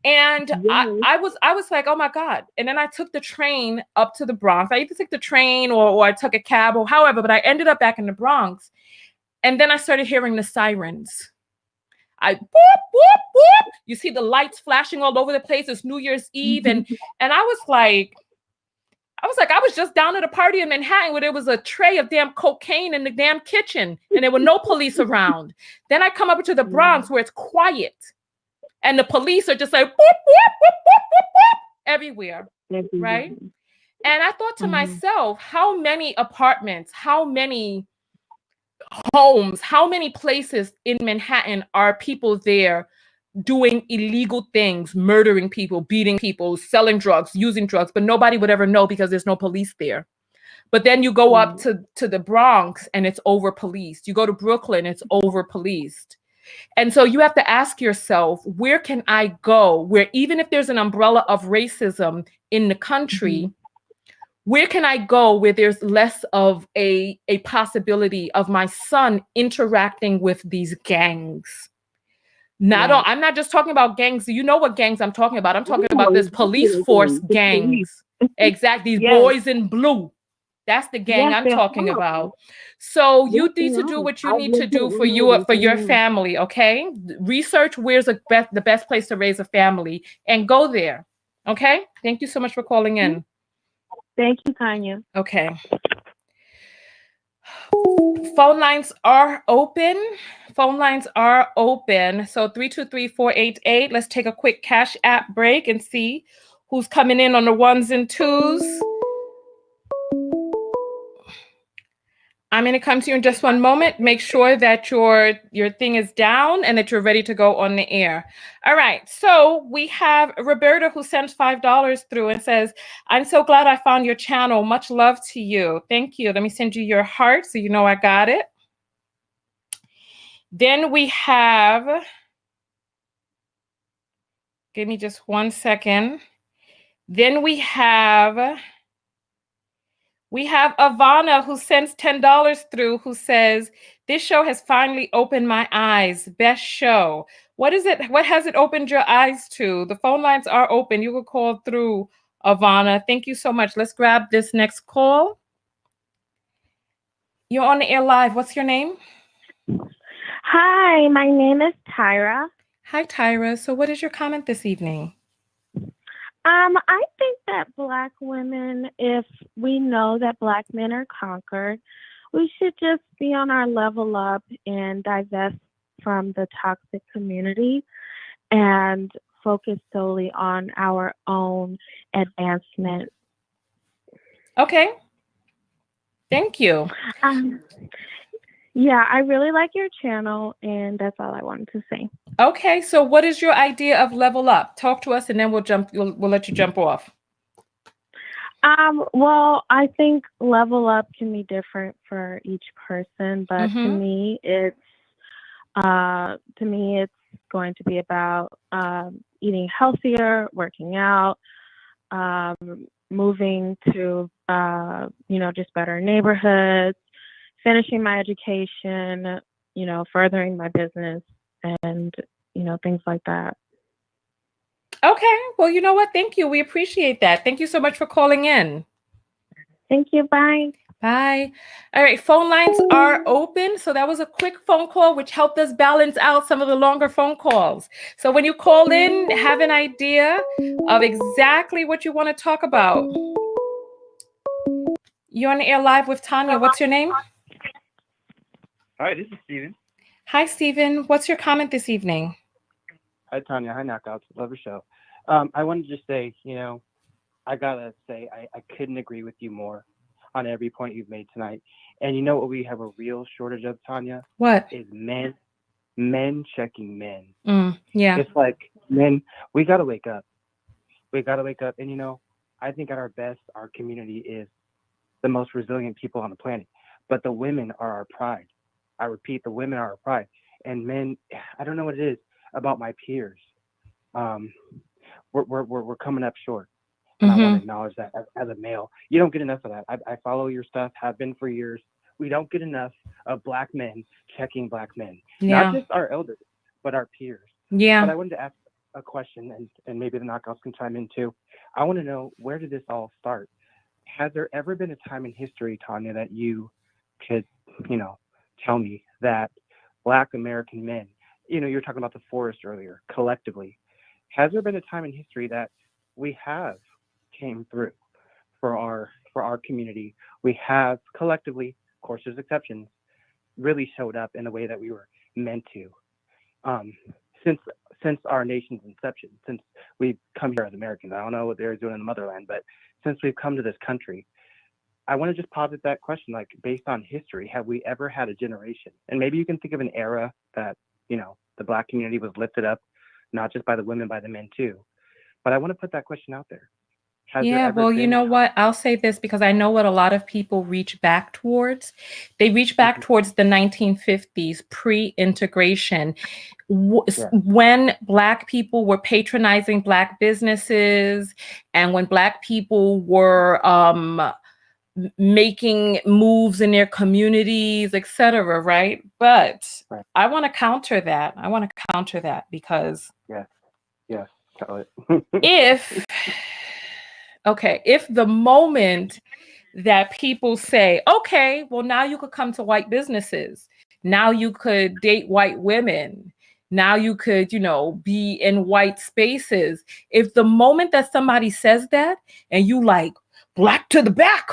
And I was like, oh my God. And then I took the train up to the Bronx. I either took the train or I took a cab or however, but I ended up back in the Bronx. And then I started hearing the sirens. Boop, boop, boop. You see the lights flashing all over the place. It's New Year's Eve. And I was just down at a party in Manhattan where there was a tray of damn cocaine in the damn kitchen and there were no police around. Then I come up to the Bronx where it's quiet and the police are just like, boop, boop, boop, boop, boop, boop. everywhere, right? Mhm. And I thought to Mhm. myself, how many apartments, how many homes, how many places in Manhattan are people there doing illegal things, murdering people, beating people, selling drugs, using drugs, but nobody would ever know because there's no police there. But then you go up Right. to the Bronx and it's over policed. You go to Brooklyn, it's over policed. And so you have to ask yourself, where can I go where even if there's an umbrella of racism in the country, Mhm. where can I go where there's less of a possibility of my son interacting with these gangs? Right. I'm not just talking about gangs. You know what gangs I'm talking about. I'm talking about Oh, this police force definitely. The police. gangs. Exactly. These Yes. boys in blue. That's the gang Yes, I'm they're talking about. horrible. So Yes, you they need to do are. what you I've need to lived in do one of them. for your Yeah. family, okay? Research where's the best place to raise a family and go there. Okay? Thank you so much for calling in. Thank you, Tanya. Okay. Phone lines are open. Phone lines are open. So 323-488. Let's take a quick Cash App break and see who's coming in on the ones and twos. I'm going to come to you in just one moment. Make sure that your thing is down and that you're ready to go on the air. All right. So we have Roberta who sent $5 through and says, "I'm so glad I found your channel. Much love to you." Thank you. Let me send you your heart so you know I got it. Then we have, give me just 1 second. Then we have Ivana who sends $10 through who says, "This show has finally opened my eyes. Best show." What is it? What has it opened your eyes to? The phone lines are open. You will call through, Ivana. Thank you so much. Let's grab this next call. You're on the air live. What's your name? Hi, my name is Tyra. Hi, Tyra. So what is your comment this evening? I think that Black women, if we know that Black men are conquered, we should just be on our level up and divest from the toxic community and focus solely on our own advancement. Okay. Thank you. Um, yeah, I really like your channel, and that's all I wanted to say. Okay, so what is your idea of level up? Talk to us and then we'll let you jump off. Well, I think level up can be different for each person, but to Mhm. me, it's going to be about eating healthier, working out, moving to just better neighborhoods, finishing my education, furthering my business, and things like that. Okay. Well, you know what? Thank you. We appreciate that. Thank you so much for calling in. Thank you. Bye. Bye. All right, phone lines are open. So that was a quick phone call, which helped us balance out some of the longer phone calls. So when you call in, have an idea of exactly what you want to talk about. You're on the air live with Tanya. What's your name? Hi, this is Steven. Hi, Stephen. What's your comment this evening? Hi, Tanya. Hi, Knockouts. Love your show. I wanted to just say, I gotta say, I couldn't agree with you more on every point you've made tonight. And you know what we have a real shortage of, Tanya? What? Is men checking men. Yeah. It's like, men, we gotta wake up. We gotta wake up. And I think at our best, our community is the most resilient people on the planet. But the women are our pride. I repeat, the women are our pride. And men, I don't know what it is about my peers. We're coming up short, and I want to acknowledge that as a male. You don't get enough of that. I follow your stuff, have been for years. We don't get enough of Black men checking Black men, Yeah. not just our elders, but our peers. Yeah. But I wanted to ask a question, and maybe the knockouts can chime in too. I want to know, where did this all start? Has there ever been a time in history, Tanya, that you could, tell me that Black American men, you were talking about the forest earlier, collectively, has there been a time in history that we have came through for our community? We have collectively, of course there's exceptions, really showed up in the way that we were meant to. Since since our nation's inception, since we've come here as Americans. I don't know what they're doing in the motherland, but since we've come to this country, I want to just posit that question, like based on history, have we ever had a generation? And maybe you can think of an era that, you know, the Black community was lifted up, not just by the women, by the men too. But I want to put that question out there. Has there Yeah, ever well, you been know what? I'll say this because I know what a lot of people reach back towards. They reach back towards the 1950s, pre-integration, Yeah. when Black people were patronizing Black businesses and when Black people were making moves in their communities, etc., right? But Right. I want to counter that. Because Yes, tell it. if the moment that people say, okay, well, now you could come to white businesses, now you could date white women, now you could, be in white spaces. If the moment that somebody says that and you like, Black to the back,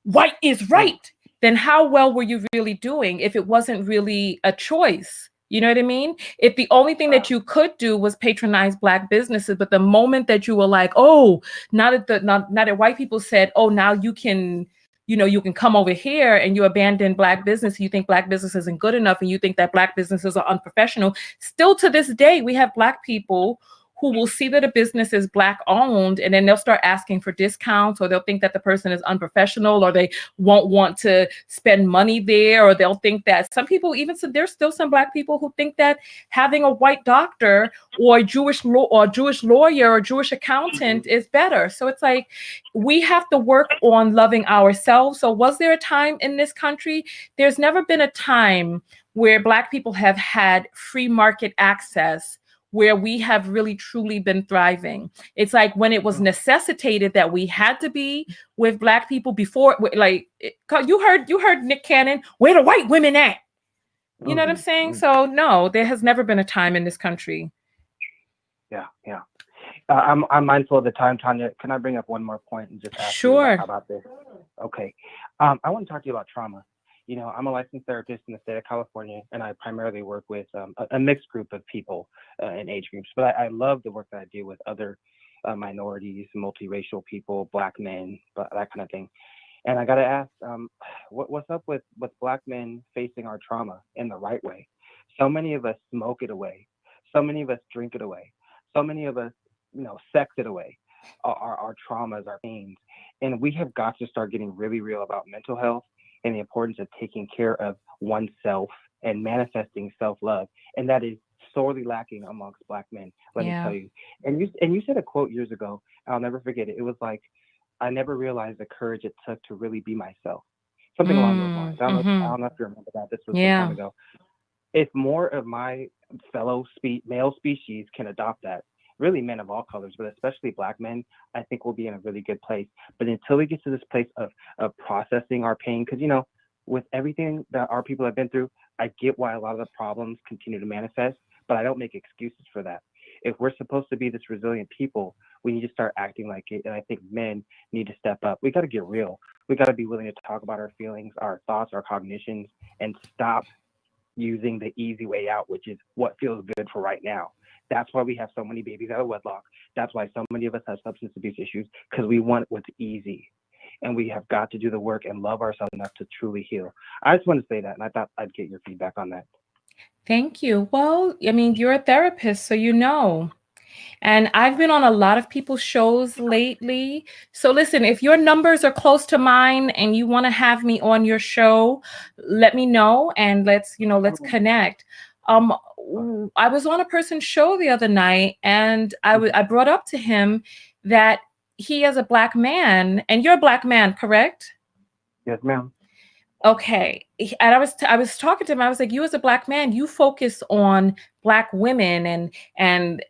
white is right, then how well were you really doing if it wasn't really a choice? You know what I mean? If the only thing that you could do was patronize Black businesses, but the moment that you were like, oh, now that white people said, oh, now you can, you can come over here, and you abandon Black business, you think Black business isn't good enough, and you think that Black businesses are unprofessional. Still to this day, we have Black people who will see that a business is Black owned, and then they'll start asking for discounts, or they'll think that the person is unprofessional, or they won't want to spend money there, or they'll think that some people, even so, there's still some Black people who think that having a white doctor or a Jewish lawyer or Jewish accountant is better. So it's like we have to work on loving ourselves. So was there a time in this country? There's never been a time where Black people have had free market access where we have really truly been thriving. It's like when it was necessitated that we had to be with Black people before, like you heard Nick Cannon, where the white women at? You know what I'm saying? So no, there has never been a time in this country. Yeah. I'm mindful of the time, Tanya. Can I bring up one more point and just ask you about this? Okay. I want to talk to you about trauma. You know, I'm a licensed therapist in the state of California, and I primarily work with a mixed group of people in age groups. But I love the work that I do with other minorities, multiracial people, Black men, that kind of thing. And I got to ask, what's up with Black men facing our trauma in the right way? So many of us smoke it away. So many of us drink it away. So many of us, sex it away, our traumas, our pains. And we have got to start getting really real about mental health and the importance of taking care of oneself and manifesting self-love. And that is sorely lacking amongst Black men, let me tell you. And you said a quote years ago, I'll never forget it. It was like, I never realized the courage it took to really be myself. Something along those lines. I don't know if you remember that. This was some time ago. If more of my fellow male species can adopt that, really men of all colors, but especially Black men, I think we'll be in a really good place. But until we get to this place of processing our pain, because, with everything that our people have been through, I get why a lot of the problems continue to manifest, but I don't make excuses for that. If we're supposed to be this resilient people, we need to start acting like it. And I think men need to step up. We got to get real. We got to be willing to talk about our feelings, our thoughts, our cognitions, and stop using the easy way out, which is what feels good for right now. That's why we have so many babies out of wedlock. That's why so many of us have substance abuse issues, because we want what's easy. And we have got to do the work and love ourselves enough to truly heal. I just want to say that, and I thought I'd get your feedback on that. Thank you. Well, I mean, you're a therapist, so you know. And I've been on a lot of people's shows lately. So listen, if your numbers are close to mine and you want to have me on your show, let me know and let's connect. I was on a person's show the other night, and I brought up to him that he is a Black man, and you're a Black man, correct? Yes, ma'am. Okay. And I was talking to him. I was like, you as a Black man, you focus on Black women and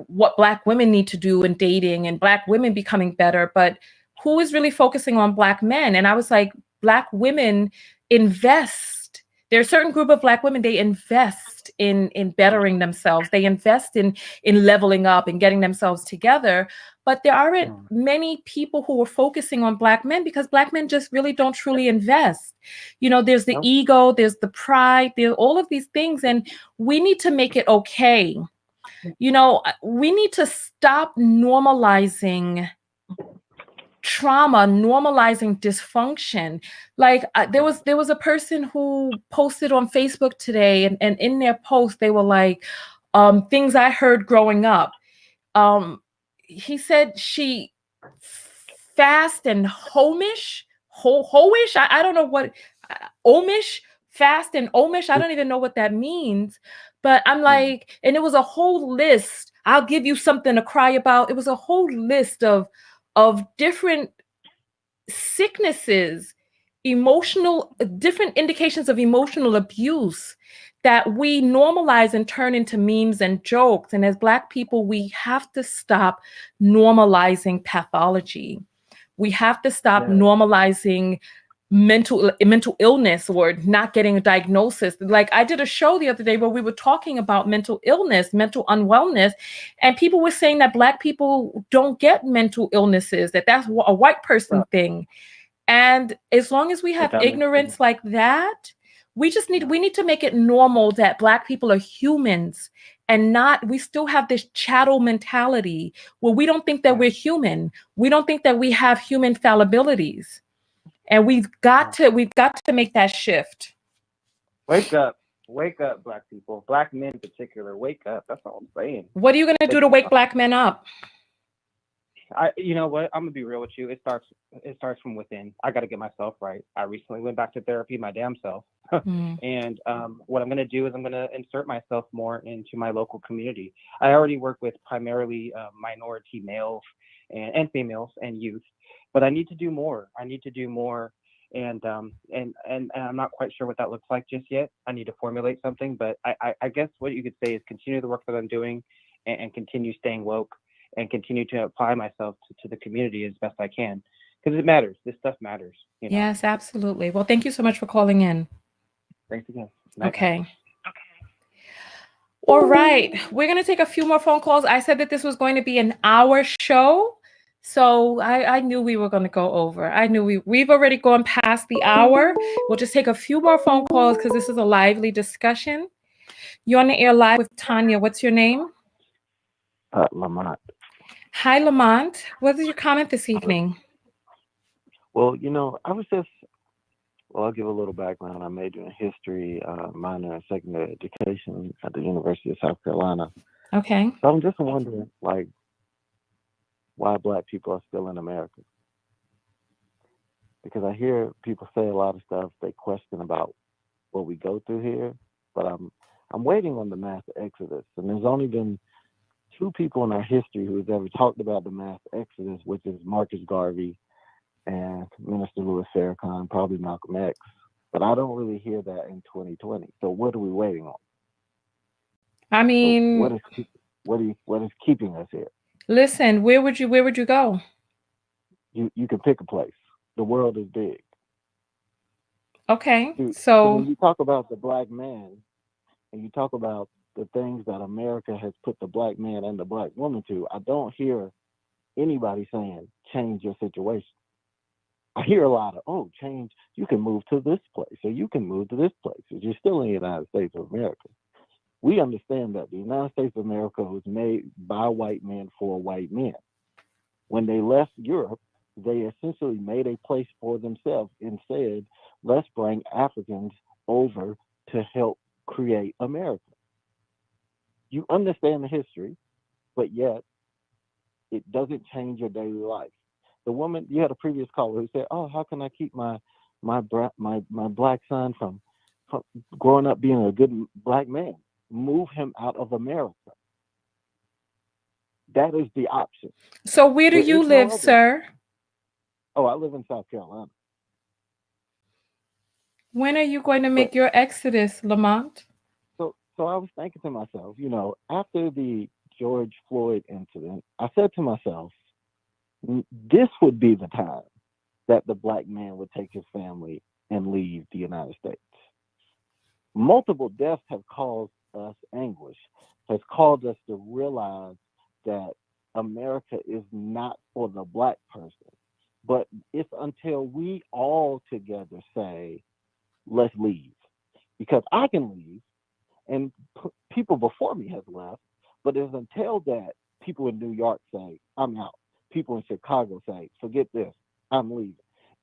what Black women need to do in dating and Black women becoming better, but who is really focusing on Black men? And I was like, Black women invest. There are a certain group of Black women, they invest in bettering themselves. They invest in leveling up and getting themselves together. But there aren't many people who are focusing on Black men because Black men just really don't truly invest. There's the ego, there's the pride, there's all of these things. And we need to make it okay we need to stop normalizing trauma, normalizing dysfunction. Like there was a person who posted on Facebook today, and in their post they were like, things I heard growing up. He said she fast and homish, hoish. I don't know what omish, fast and omish. I don't even know what that means. But I'm like, and it was a whole list. I'll give you something to cry about. It was a whole list of different sicknesses, different indications of emotional abuse that we normalize and turn into memes and jokes. And as Black people, we have to stop normalizing pathology. We have to stop normalizing mental illness or not getting a diagnosis. Like I did a show the other day where we were talking about mental illness, mental unwellness, and people were saying that Black people don't get mental illnesses, that's a white person thing. And as long as we have ignorance like that, we need to make it normal that Black people are humans, and we still have this chattel mentality where we don't think that we're human. We don't think that we have human fallibilities. And we've got to make that shift. Wake up, Black people, Black men in particular, wake up. That's all I'm saying. What are you going to do to wake Black men up? You know what? I'm gonna be real with you. It starts from within. I got to get myself right. I recently went back to therapy, my damn self. And what I'm gonna do is I'm gonna insert myself more into my local community. I already work with primarily minority males and females and youth, but I need to do more. And I'm not quite sure what that looks like just yet. I need to formulate something, but I guess what you could say is continue the work that I'm doing and continue staying woke and continue to apply myself to the community as best I can, because it matters. This stuff matters. Yes, absolutely. Well, thank you so much for calling in. Thanks again. Okay. All right. We're going to take a few more phone calls. I said that this was going to be an hour show. So I knew we were going to go over. I knew we've already gone past the hour. We'll just take a few more phone calls because this is a lively discussion. You're on the air live with Tanya. What's your name? Lamont. Hi, Lamont. What is your comment this evening? Well, I'll give a little background. I majored in history, minor in secondary education at the University of South Carolina. Okay. So I'm just wondering, why Black people are still in America. Because I hear people say a lot of stuff, they question about what we go through here, but I'm waiting on the mass exodus. And there's only been two people in our history who has ever talked about the mass exodus, which is Marcus Garvey and Minister Louis Farrakhan, probably Malcolm X. But I don't really hear that in 2020. So what are we waiting on? I mean, so what is keeping us here? Listen, where would you go? You can pick a place. The world is big. Okay. So when you talk about the Black man and you talk about the things that America has put the Black man and the Black woman to, I don't hear anybody saying change your situation. I hear a lot of, change, you can move to this place or you can move to this place. You're still in the United States of America. We understand that the United States of America was made by white men for white men. When they left Europe, they essentially made a place for themselves and said, let's bring Africans over to help create America. You understand the history, but yet it doesn't change your daily life. The woman, you had a previous caller who said, how can I keep my Black son from growing up being a good Black man? Move him out of America. That is the option. So where do you live, sir? I live in South Carolina. When are you going to make your exodus, Lamont? So I was thinking to myself, after the George Floyd incident, I said to myself, this would be the time that the Black man would take his family and leave the United States. Multiple deaths have caused us anguish, has caused us to realize that America is not for the Black person. But it's until we all together say, let's leave. Because I can leave, and people before me have left, But it's until that people in New York say, I'm out. People in Chicago say, forget this, I'm leaving.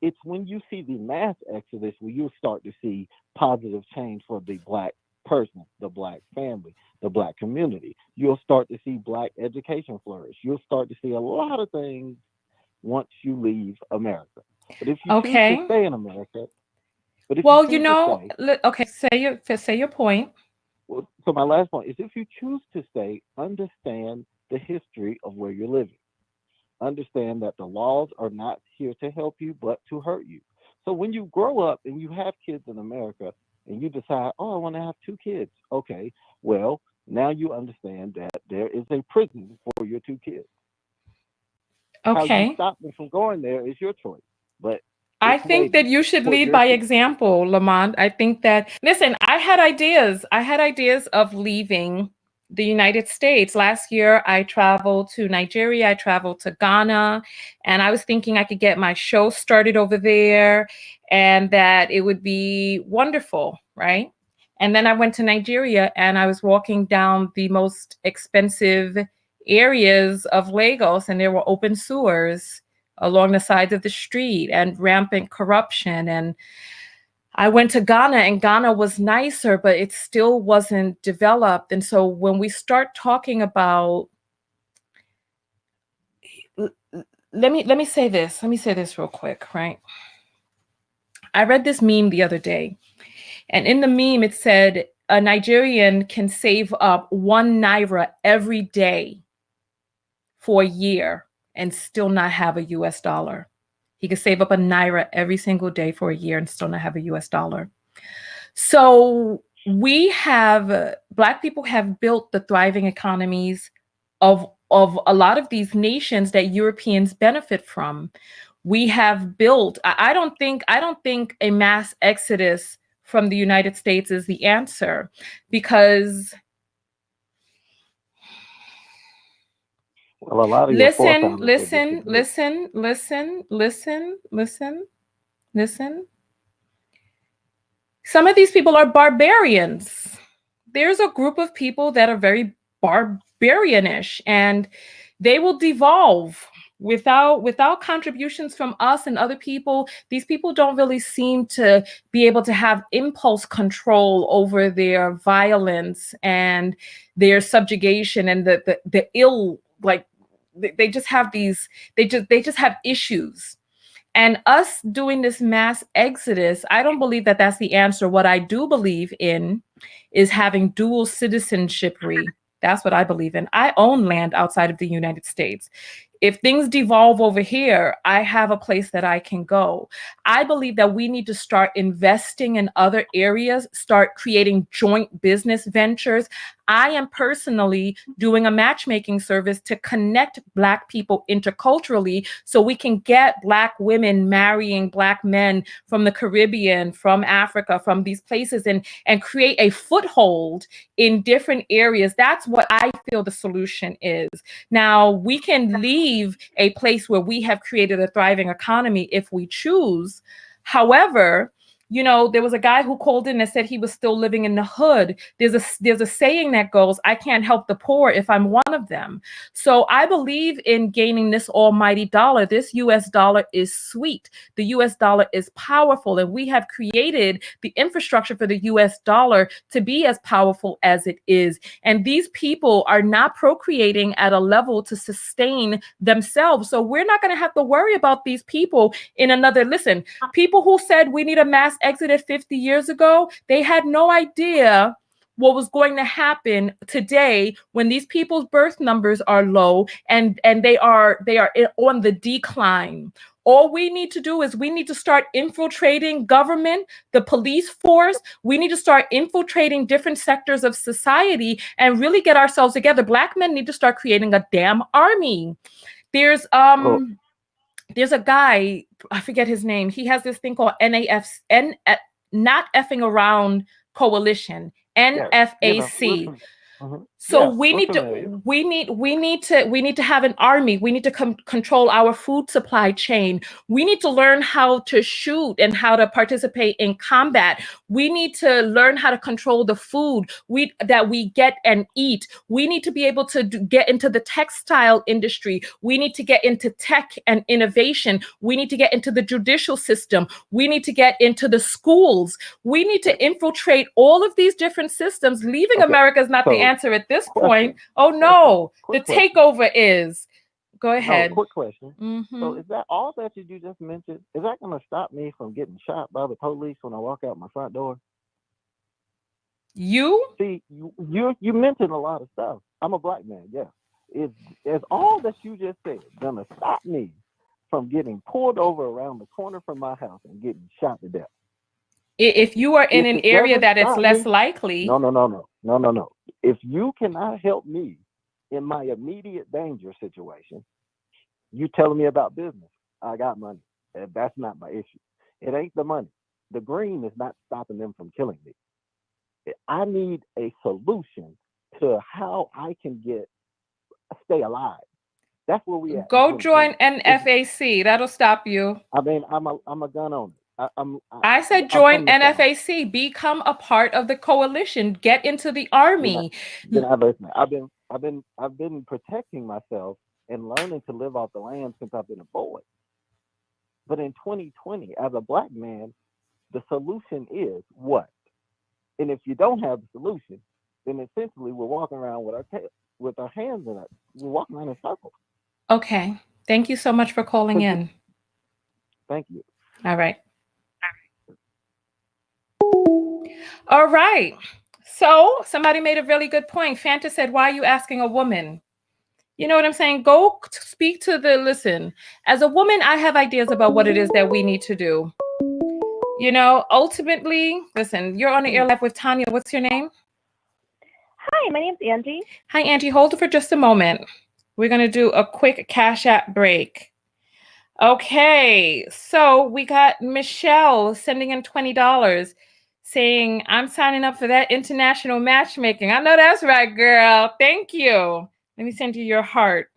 It's when you see the mass exodus where you start to see positive change for the black person, the black family, the black community. You'll start to see black education flourish. You'll start to see a lot of things once you leave America. But if you choose to Okay. stay in America, but if you Well, choose to stay, okay, say your point. well, so my last point is if you choose to stay, understand the history of where you're living. Understand that the laws are not here to help you, but to hurt you. So when you grow up and you have kids in America and you decide, oh, I want to have 2 kids. Okay, well, now you understand that there is a prison for your 2 kids. How you Okay. stop them from going there is your choice, but I it's think that waiting you should for lead your by kids. example, Lamont. I think that, listen, I had ideas. I had ideas of leaving the United States. Last year, I traveled to Nigeria, I traveled to Ghana, and I was thinking I could get my show started over there and that it would be wonderful, right? And then I went to Nigeria and I was walking down the most expensive areas of Lagos, and there were open sewers along the sides of the street and rampant corruption. And I went to Ghana, and Ghana was nicer, but it still wasn't developed. And so when we start talking about, let me say this. Let me say this real quick, right? I read this meme the other day, and in the meme it said a Nigerian can save up 1 naira every day for a year and still not have a US dollar. He could save up a naira every single day for a year and still not have a US dollar. So we have, Black people have built the thriving economies of a lot of these nations that Europeans benefit from. We have built, I don't think a mass exodus from the United States is the answer, because Well, a lot of your listen, forefathers would listen, disagree. listen, listen, listen, listen, listen. Some of these people are barbarians. There's a group of people that are very barbarianish, and they will devolve without contributions from us and other people. These people don't really seem to be able to have impulse control over their violence and their subjugation and the ill, like they just have these, they just have issues. And us doing this mass exodus, I don't believe that that's the answer. What I do believe in is having dual citizenship. That's what I believe in. I own land outside of the United States. If things devolve over here, I have a place that I can go. I believe that we need to start investing in other areas, start creating joint business ventures. I am personally doing a matchmaking service to connect Black people interculturally so we can get Black women marrying Black men from the Caribbean, from Africa, from these places, and create a foothold in different areas. That's what I feel the solution is. Now, we can leave a place where we have created a thriving economy if we choose. However, there was a guy who called in and said he was still living in the hood. There's a saying that goes, I can't help the poor if I'm one of them. So I believe in gaining this almighty dollar. This US dollar is sweet. The US dollar is powerful, and we have created the infrastructure for the US dollar to be as powerful as it is. And these people are not procreating at a level to sustain themselves. So we're not going to have to worry about these people in another, listen, people who said we need a mass exodus 50 years ago, they had no idea what was going to happen today when these people's birth numbers are low and they are on the decline. All we need to do is we need to start infiltrating government, the police force. We need to start infiltrating different sectors of society and really get ourselves together. Black men need to start creating a damn army. There's Well, there's a guy, I forget his name. He has this thing called not effing around coalition, yeah, NFAC. listen. Mhm. So Yeah, we we're need familiar. to we need to have an army. We need to control our food supply chain. We need to learn how to shoot and how to participate in combat. We need to learn how to control the food that we get and eat. We need to be able to get into the textile industry. We need to get into tech and innovation. We need to get into the judicial system. We need to get into the schools. We need to infiltrate all of these different systems. Leaving Okay, America is not the so answer at this point. question, Oh no, the quick question. takeover is. Go No, ahead. quick question. So Hmm. is that all that you just mentioned? Is that going to stop me from getting shot by the police when I walk out my front door? You? See, you mentioned a lot of stuff. I'm a black man, yes. Is all that you just said going to stop me from getting pulled over around the corner from my house and getting shot to death? If you are in If an it area doesn't that it's stop less me, likely, no. If you cannot help me in my immediate danger situation, you telling me about business. I got money. That's not my issue. It ain't the money. The green is not stopping them from killing me. I need a solution to how I can stay alive. That's where we at in go join 2020. NFAC. That'll stop you. I mean, I'm a gun owner. I said I'm join from the South. NFAC. Become a part of the coalition. Get into the You're not, army. you're not listening. I've been protecting myself and learning to live off the land since I've been a boy. But in 2020, as a black man, the solution is what? And if you don't have the solution, then essentially we're walking around with our hands in it. We're walking around in circles. Okay. Thank you so much for calling in. Thank you. All right. All right. So somebody made a really good point. Fanta said, why are you asking a woman? You know what I'm saying? Go speak to listen. As a woman, I have ideas about what it is that we need to do. You know, ultimately, listen, you're on the air live with Tanya. What's your name? Hi, my name's Angie. Hi, Angie. Hold it for just a moment. We're going to do a quick Cash App break. Okay. So we got Michelle sending in $20 saying, I'm signing up for that international matchmaking. I know that's right, girl. Thank you. Let me send you your heart.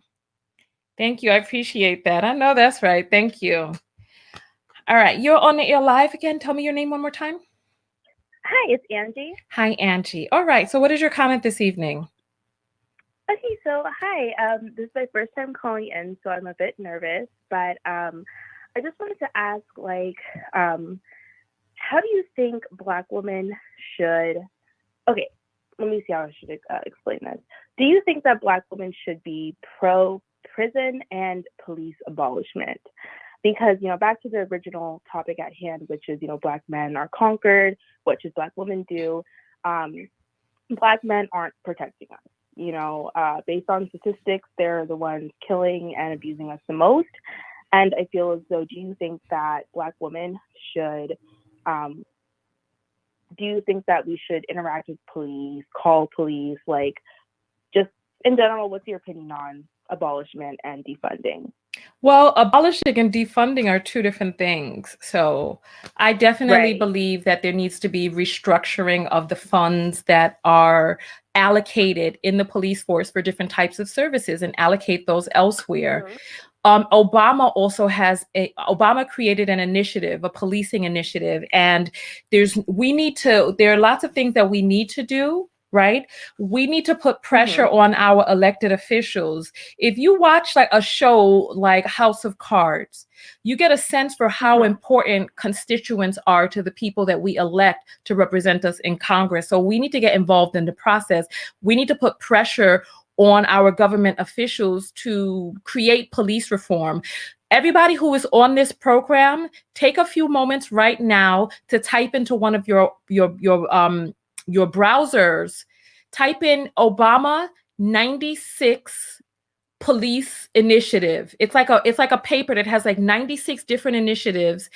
Thank you. I appreciate that. I know that's right. Thank you. All right. You're on the air live again. Tell me your name one more time. Hi, it's Angie. Hi, Angie. All right. So what is your comment this evening? Okay, so hi. This is my first time calling in, so I'm a bit nervous, but I just wanted to ask, how do you think Black women should, okay, let me see how I should explain this. Do you think that Black women should be pro-prison and police abolishment? Because, back to the original topic at hand, which is, Black men are conquered, what should Black women do? Black men aren't protecting us. Based on statistics, they're the ones killing and abusing us the most. And I feel as though, do you think that Black women should, do you think that we should interact with police, call police, just in general, what's your opinion on abolishment and defunding? Well, abolishing and defunding are two different things. So I definitely believe that there needs to be restructuring of the funds that are allocated in the police force for different types of services and allocate those elsewhere. Mm-hmm. Obama created an initiative, a policing initiative, and there are lots of things that we need to do. Right? We need to put pressure on our elected officials. If you watch a show like House of Cards, you get a sense for how important constituents are to the people that we elect to represent us in Congress. So we need to get involved in the process. We need to put pressure on our government officials to create police reform. Everybody who is on this program, take a few moments right now to type into one of your browsers, type in Obama 96 police initiative. It's like a paper that has 96 different initiatives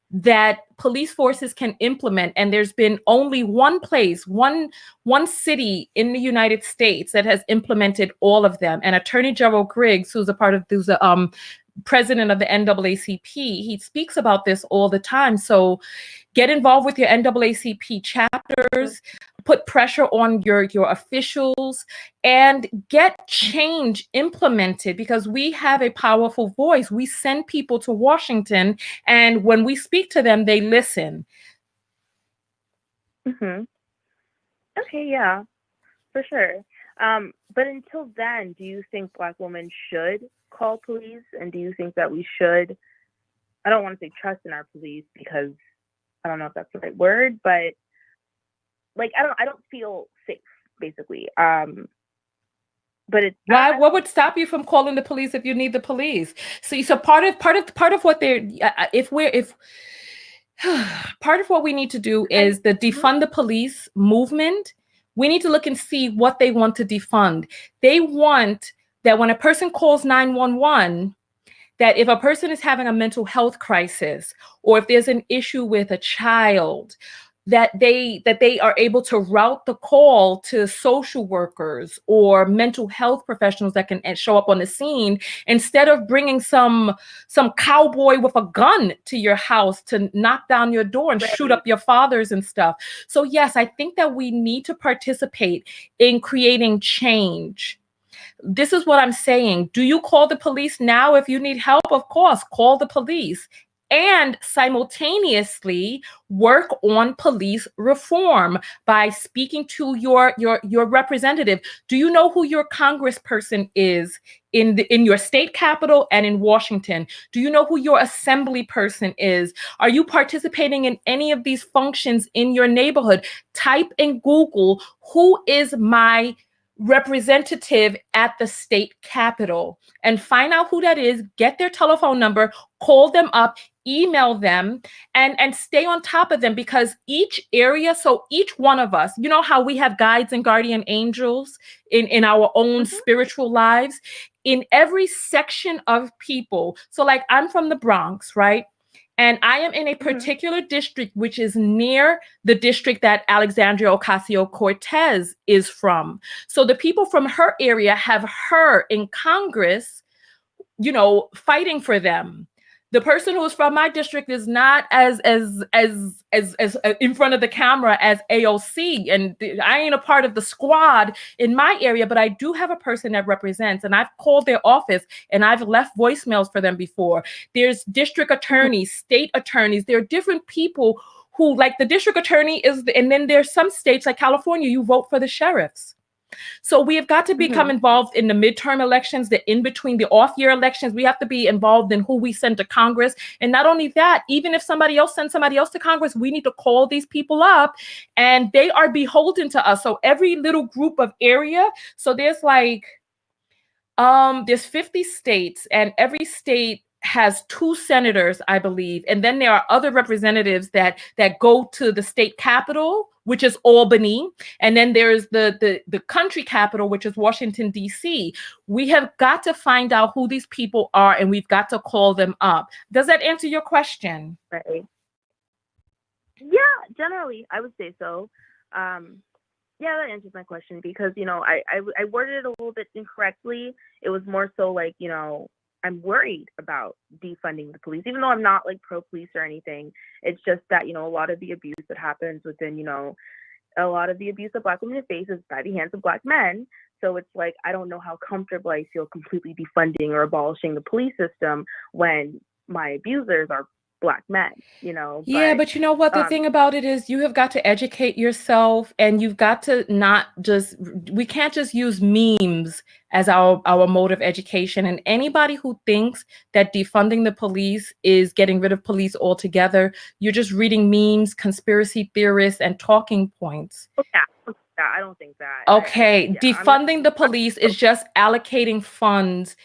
that police forces can implement. And there's been only one place, one city in the United States that has implemented all of them. And Attorney General Griggs, who's president of the NAACP, he speaks about this all the time. So get involved with your NAACP chapters, put pressure on your officials and get change implemented, because we have a powerful voice. We send people to Washington, and when we speak to them, they listen. Okay, yeah, for sure. But until then, do you think Black women should call police? And do you think that we should, I don't want to say trust in our police, because I don't know if that's the right word, but like I don't feel safe, basically. But it's Why? What would stop you from calling the police if you need the police? So part of what they're if part of what we need to do is the defund the police movement. We need to look and see what they want to defund. They want that when a person calls 911, that if a person is having a mental health crisis, or if there's an issue with a child, that they are able to route the call to social workers or mental health professionals that can show up on the scene, instead of bringing some cowboy with a gun to your house to knock down your door and shoot up your fathers and stuff. So yes, I think that we need to participate in creating change. This is what I'm saying. Do you call the police now if you need help? Of course, call the police. And simultaneously work on police reform by speaking to your representative. Do you know who your congressperson is in your state capital and in Washington? Do you know who your assembly person is? Are you participating in any of these functions in your neighborhood? Type in Google, who is my representative at the state capitol, and find out who that is, get their telephone number, call them up, email them, and stay on top of them, because each area, so each one of us, you know how we have guides and guardian angels in our own spiritual lives, in every section of people. So like, I'm from the Bronx, right? And I am in a particular district, which is near the district that Alexandria Ocasio-Cortez is from. So the people from her area have her in Congress, fighting for them. The person who is from my district is not as in front of the camera as AOC, and I ain't a part of the squad in my area, but I do have a person that represents, and I've called their office and I've left voicemails for them before. There's district attorneys, state attorneys. There are different people who, like, the district attorney is, and then there's some states like California, you vote for the sheriffs. So we have got to become involved in the midterm elections, the in-between, the off-year elections. We have to be involved in who we send to Congress. And not only that, even if somebody else sends somebody else to Congress, we need to call these people up, and they are beholden to us. So every little group of area, so there's like, there's 50 states, and every state has 2 senators, I believe. And then there are other representatives that go to the state capital, which is Albany. And then there's the country capital, which is Washington, D.C. We have got to find out who these people are, and we've got to call them up. Does that answer your question? Right. Yeah, generally, I would say so. Yeah, that answers my question, because, I worded it a little bit incorrectly. It was more so like, I'm worried about defunding the police, even though I'm not like pro-police or anything. It's just that, a lot of the abuse that happens within, a lot of the abuse that Black women face is by the hands of Black men. So it's like, I don't know how comfortable I feel completely defunding or abolishing the police system when my abusers are Black men, Yeah, but you know what? The thing about it is, you have got to educate yourself, and you've got to we can't just use memes as our mode of education. And anybody who thinks that defunding the police is getting rid of police altogether, you're just reading memes, conspiracy theorists, and talking points. Yeah, I don't think that. Okay, defunding the police is just allocating funds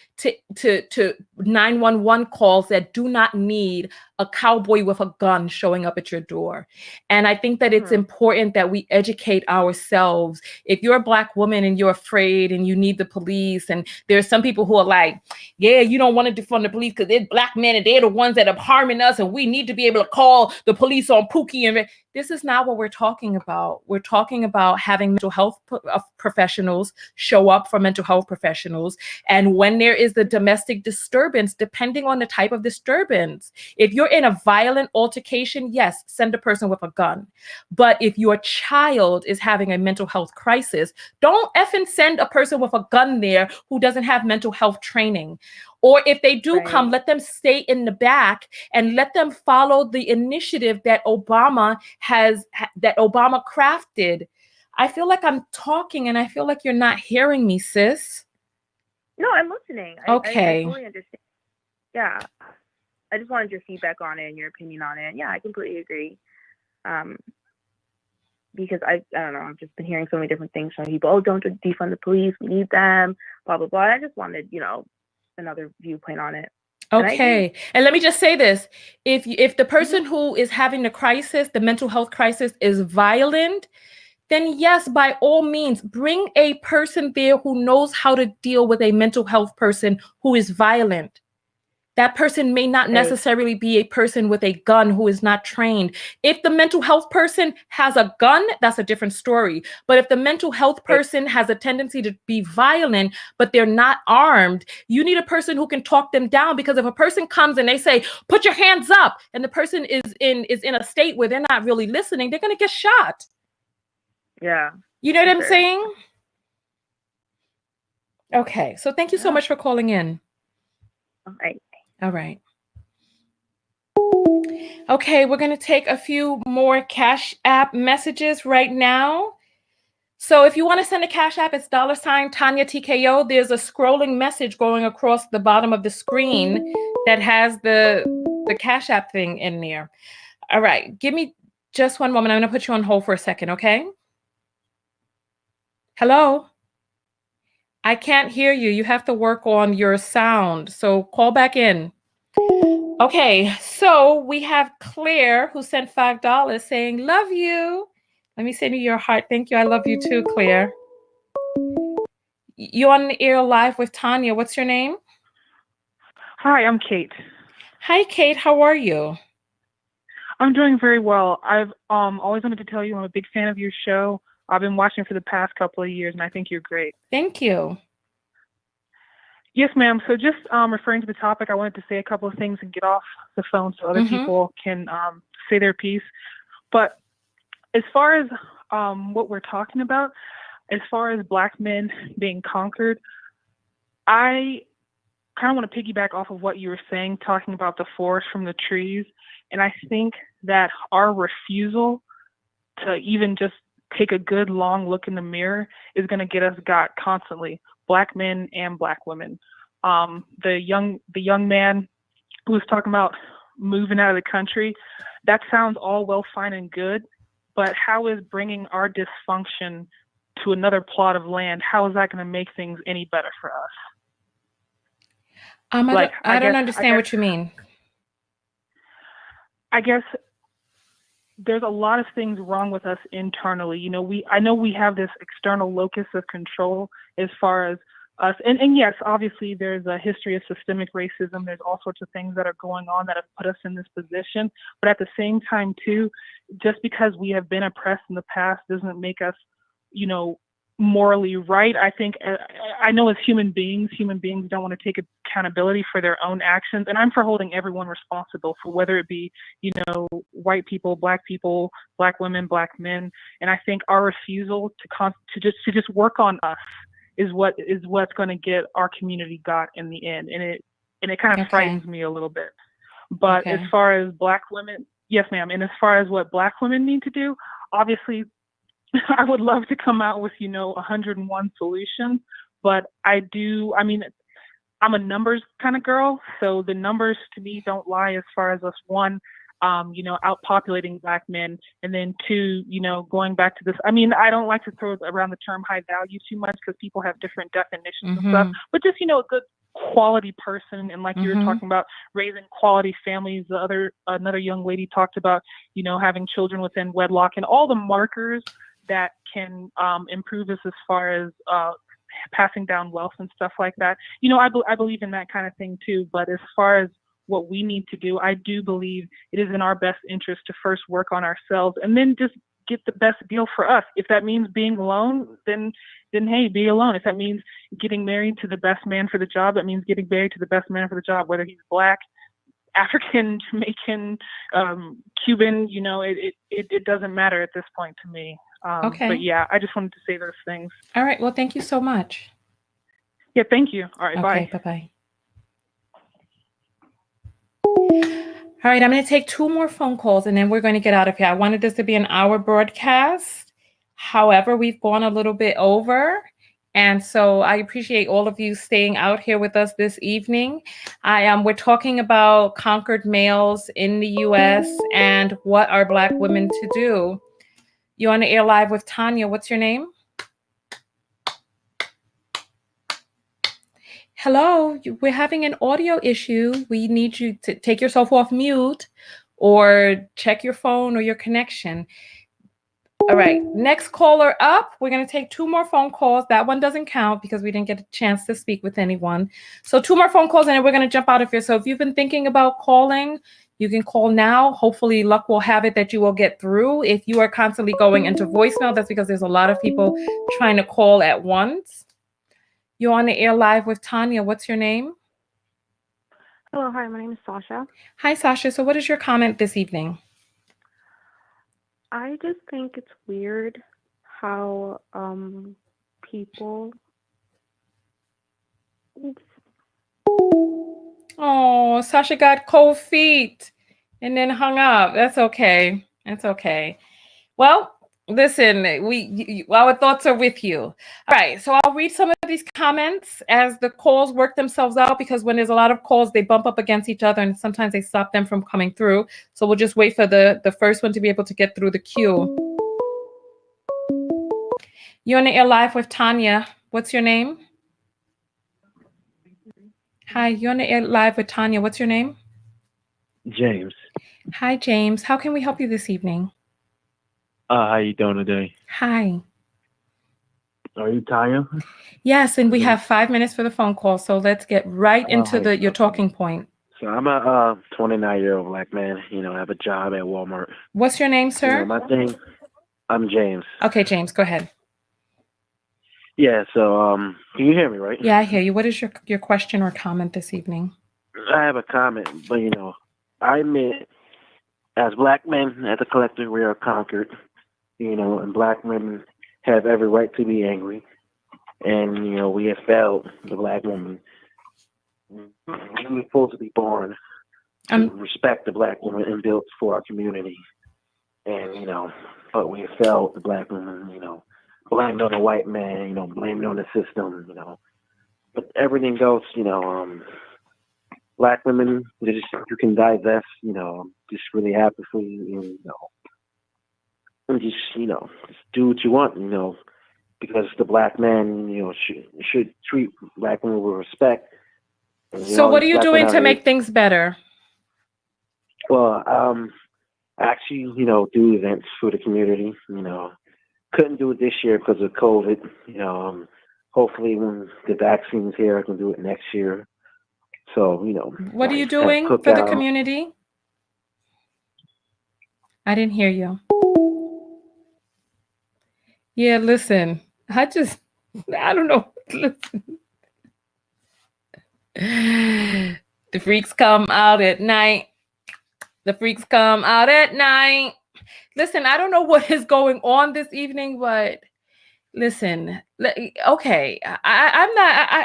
to 911 calls that do not need a cowboy with a gun showing up at your door. And I think that it's important that we educate ourselves. If you're a Black woman and you're afraid and you need the police, and there's some people who are like, yeah, you don't want to defund the police because they're Black men and they're the ones that are harming us, and we need to be able to call the police on Pookie. And this is not what we're talking about. We're talking about having mental health professionals show up for mental health professionals. And when there is the domestic disturbance, depending on the type of disturbance. If you're in a violent altercation, yes, send a person with a gun. But if your child is having a mental health crisis, don't effing send a person with a gun there who doesn't have mental health training. Or if they do come, let them stay in the back and let them follow the initiative that Obama crafted. I feel like I'm talking and I feel like you're not hearing me, sis. No, I'm listening. Okay. I totally understand. Yeah. I just wanted your feedback on it and your opinion on it. And yeah, I completely agree. Because I don't know, I've just been hearing so many different things from people. Oh, don't defund the police. We need them. Blah, blah, blah. I just wanted, another viewpoint on it. Okay. And let me just say this. If the person who is having the crisis, the mental health crisis, is violent, then yes, by all means, bring a person there who knows how to deal with a mental health person who is violent. That person may not necessarily be a person with a gun who is not trained. If the mental health person has a gun, that's a different story. But if the mental health person has a tendency to be violent, but they're not armed, you need a person who can talk them down. Because if a person comes and they say, put your hands up, and the person is in a state where they're not really listening, they're going to get shot. Yeah. You know what I'm saying? Okay. So thank you so much for calling in. All right. All right. Okay, we're going to take a few more Cash App messages right now. So if you want to send a Cash App, it's $ Tanya TKO. There's a scrolling message going across the bottom of the screen that has the Cash App thing in there. All right, give me just one moment. I'm going to put you on hold for a second, okay? Hello? I can't hear you. You have to work on your sound. So call back in. Okay, so we have Claire who sent $5 saying, love you. Let me send you your heart. Thank you. I love you too, Claire. You're on the air live with Tanya. What's your name? Hi, I'm Kate. Hi, Kate. How are you? I'm doing very well. I've always wanted to tell you I'm a big fan of your show. I've been watching for the past couple of years, and I think you're great. Thank you. Yes, ma'am. So just referring to the topic, I wanted to say a couple of things and get off the phone so other people can say their piece. But as far as what we're talking about, as far as Black men being conquered, I kind of want to piggyback off of what you were saying, talking about the forest from the trees. And I think that our refusal to even just take a good long look in the mirror is going to get us got constantly, Black men and Black women. The young man who was talking about moving out of the country, that sounds all well, fine, and good. But how is bringing our dysfunction to another plot of land, how is that going to make things any better for us? I don't understand what you mean. I guess there's a lot of things wrong with us internally. You know, I know we have this external locus of control as far as us. And yes, obviously there's a history of systemic racism. There's all sorts of things that are going on that have put us in this position. But at the same time, too, just because we have been oppressed in the past doesn't make us, morally right. I think, I know as human beings don't want to take accountability for their own actions. And I'm for holding everyone responsible for whether it be, white people, Black women, Black men. And I think our refusal to just work on us is what's going to get our community got in the end. And it kind of frightens me a little bit. But as far as Black women, yes, ma'am. And as far as what Black women need to do, obviously, I would love to come out with, 101 solutions, but I'm a numbers kind of girl. So the numbers to me don't lie as far as us, one, outpopulating Black men, and then two, going back to this. I don't like to throw around the term high value too much because people have different definitions and stuff, but just, a good quality person. And like you were talking about raising quality families, another young lady talked about, having children within wedlock and all the markers that can improve us as far as passing down wealth and stuff like that. I believe in that kind of thing too. But as far as what we need to do, I do believe it is in our best interest to first work on ourselves and then just get the best deal for us. If that means being alone, then hey, be alone. If that means getting married to the best man for the job, that means getting married to the best man for the job, whether he's Black, African, Jamaican, Cuban, it doesn't matter at this point to me. Okay. But yeah, I just wanted to say those things. All right. Well, thank you so much. Yeah, thank you. All right, Okay, bye. bye-bye. All right, I'm going to take 2 more phone calls and then we're going to get out of here. I wanted this to be an hour broadcast. However, we've gone a little bit over. And so I appreciate all of you staying out here with us this evening. We're talking about conquered males in the U.S. and what are Black women to do. You're on the air live with Tanya. What's your name? Hello, we're having an audio issue. We need you to take yourself off mute or check your phone or your connection. All right, next caller up. We're going to take 2 more phone calls. That one doesn't count because we didn't get a chance to speak with anyone. So 2 more phone calls and then we're going to jump out of here. So if you've been thinking about calling, you can call now. Hopefully luck will have it that you will get through. If you are constantly going into voicemail, that's because there's a lot of people trying to call at once. You're on the air live with Tanya. What's your name? Hello, hi, my name is Sasha. Hi, Sasha. So what is your comment this evening? I just think it's weird how people. Oops. Oh, Sasha got cold feet and then hung up. That's okay. That's okay. Well, listen, our thoughts are with you. All right, so I'll read some of these comments as the calls work themselves out, because when there's a lot of calls, they bump up against each other and sometimes they stop them from coming through. So we'll just wait for the first one to be able to get through the queue. You're on the air live with Tanya. What's your name? Hi, you're on the air live with Tanya. What's your name? James. Hi, James. How can we help you this evening? How you doing today? Hi. Are you Tanya? Yes, and we have 5 minutes for the phone call, so let's get right into your talking point. So I'm a 29-year-old Black man. I have a job at Walmart. What's your name, sir? My thing, I'm James. Okay, James, go ahead. Yeah. So can you hear me, right? Yeah, I hear you. What is your question or comment this evening? I have a comment, but I admit, as Black men, as a collective, we are conquered. And Black women have every right to be angry. And, we have failed the Black woman. We were supposed to be born to respect the Black woman and build for our community. And, but we have failed the Black woman, blamed on the white man, blamed on the system, But everything else, Black women, you can divest, just really happy for you, and just do what you want, because the Black man, should treat Black women with respect. So what are you doing to make things better? Well, actually, do events for the community. Couldn't do it this year because of COVID. Hopefully when the vaccine's here, I can do it next year. So, what are you doing for the community? I didn't hear you. Yeah, listen, I don't know. Listen. The freaks come out at night. The freaks come out at night. Listen, I don't know what is going on this evening, but listen, okay, I'm not.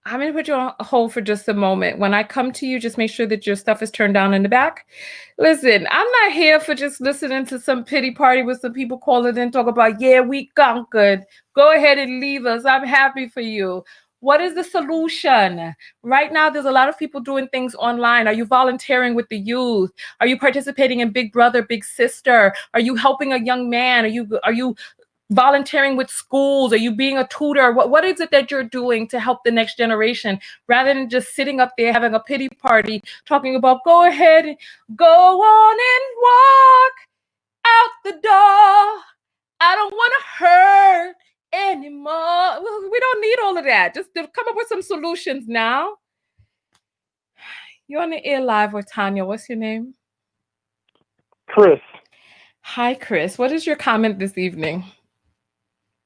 I'm going to put you on hold for just a moment. When I come to you, just make sure that your stuff is turned down in the back. Listen, I'm not here for just listening to some pity party with some people calling in, talk about, yeah, we conquered. Go ahead and leave us. I'm happy for you. What is the solution? Right now, there's a lot of people doing things online. Are you volunteering with the youth? Are you participating in Big Brother, Big Sister? Are you helping a young man? Are you volunteering with schools? Are you being a tutor? What is it that you're doing to help the next generation, rather than just sitting up there having a pity party talking about go ahead, go on and walk out the door. I don't want to hurt anymore. We don't need all of that. Just to come up with some solutions now. You're on the air live with Tanya. What's your name? Chris. Hi, Chris. What is your comment this evening?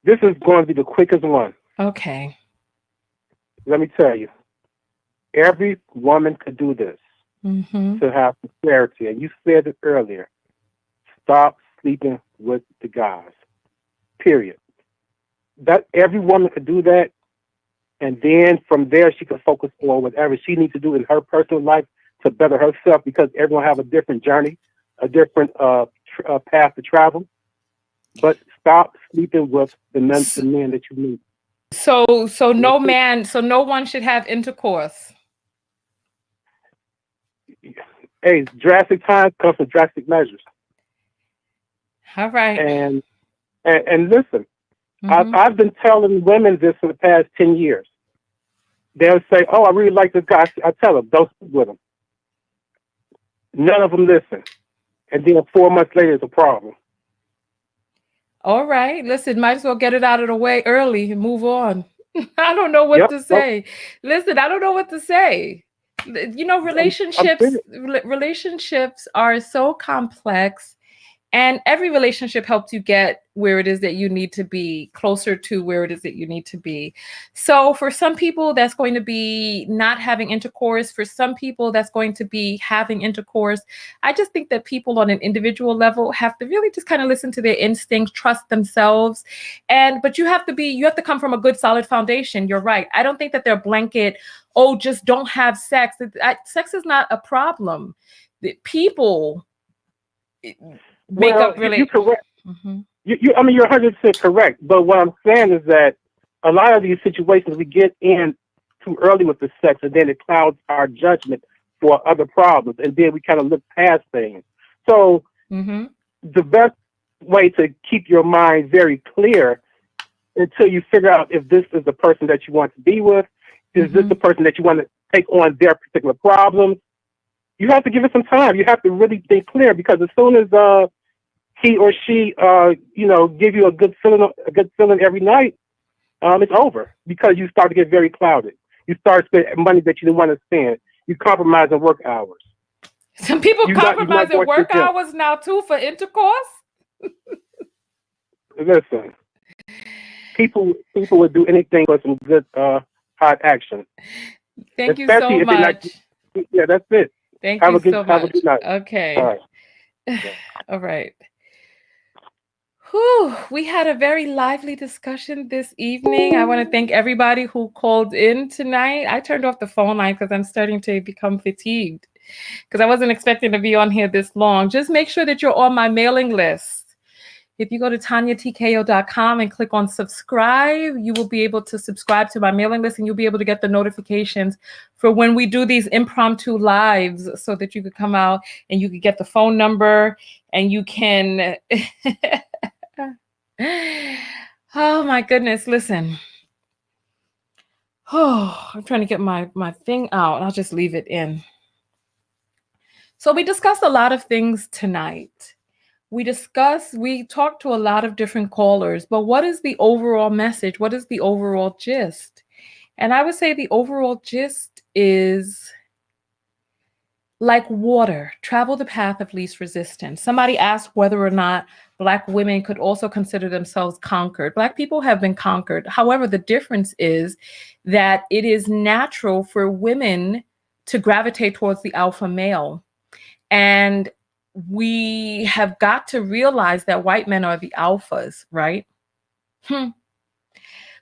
This is going to be the quickest one. Okay. Let me tell you. Every woman could do this to have clarity. And you said it earlier. Stop sleeping with the guys. Period. That every woman could do that. And then from there, she can focus on whatever she needs to do in her personal life to better herself, because everyone have a different journey, a different path to travel. But stop sleeping with the men that you meet. So no one should have intercourse. Hey, drastic times come from drastic measures. All right. And listen, I've been telling women this for the past 10 years. They'll say, "Oh, I really like this guy." I tell them, "Don't sleep with him." None of them listen. And then 4 months later, it's a problem. All right. Listen, might as well get it out of the way early and move on. I don't know what to say. Listen, I don't know what to say. You know, relationships are so complex, and every relationship helps you get where it is that you need to be, closer to where it is that you need to be. So for some people, that's going to be not having intercourse. For some people, that's going to be having intercourse. I just think that people on an individual level have to really just kind of listen to their instincts, trust themselves. But you have to come from a good, solid foundation. You're right. I don't think that they're blanket, oh, just don't have sex. Sex is not a problem. People make up You're correct. I mean, you're 100% correct. But what I'm saying is that a lot of these situations we get in too early with the sex, and then it clouds our judgment for other problems, and then we kind of look past things. So the best way to keep your mind very clear until you figure out if this is the person that you want to be with, is this the person that you want to take on their particular problems? You have to give it some time. You have to really think clear, because as soon as he or she, give you a good feeling every night, it's over, because you start to get very clouded. You start spending money that you didn't want to spend. You compromise on work hours. Some people compromise on work hours now too for intercourse. Listen, people would do anything for some good hot action. Thank you so much. Yeah, that's it. Thank you so much. Have a good night. Okay. All right. All right. Whew, we had a very lively discussion this evening. I want to thank everybody who called in tonight. I turned off the phone line because I'm starting to become fatigued, because I wasn't expecting to be on here this long. Just make sure that you're on my mailing list. If you go to TanyaTKO.com and click on subscribe, you will be able to subscribe to my mailing list, and you'll be able to get the notifications for when we do these impromptu lives, so that you could come out and you could get the phone number and you can... Oh my goodness, listen. Oh, I'm trying to get my thing out. I'll just leave it in. So we discussed a lot of things tonight. We talked to a lot of different callers, but what is the overall message? What is the overall gist? And I would say the overall gist is, like water, travel the path of least resistance. Somebody asked whether or not Black women could also consider themselves conquered. Black people have been conquered. However, the difference is that it is natural for women to gravitate towards the alpha male. And we have got to realize that white men are the alphas, right?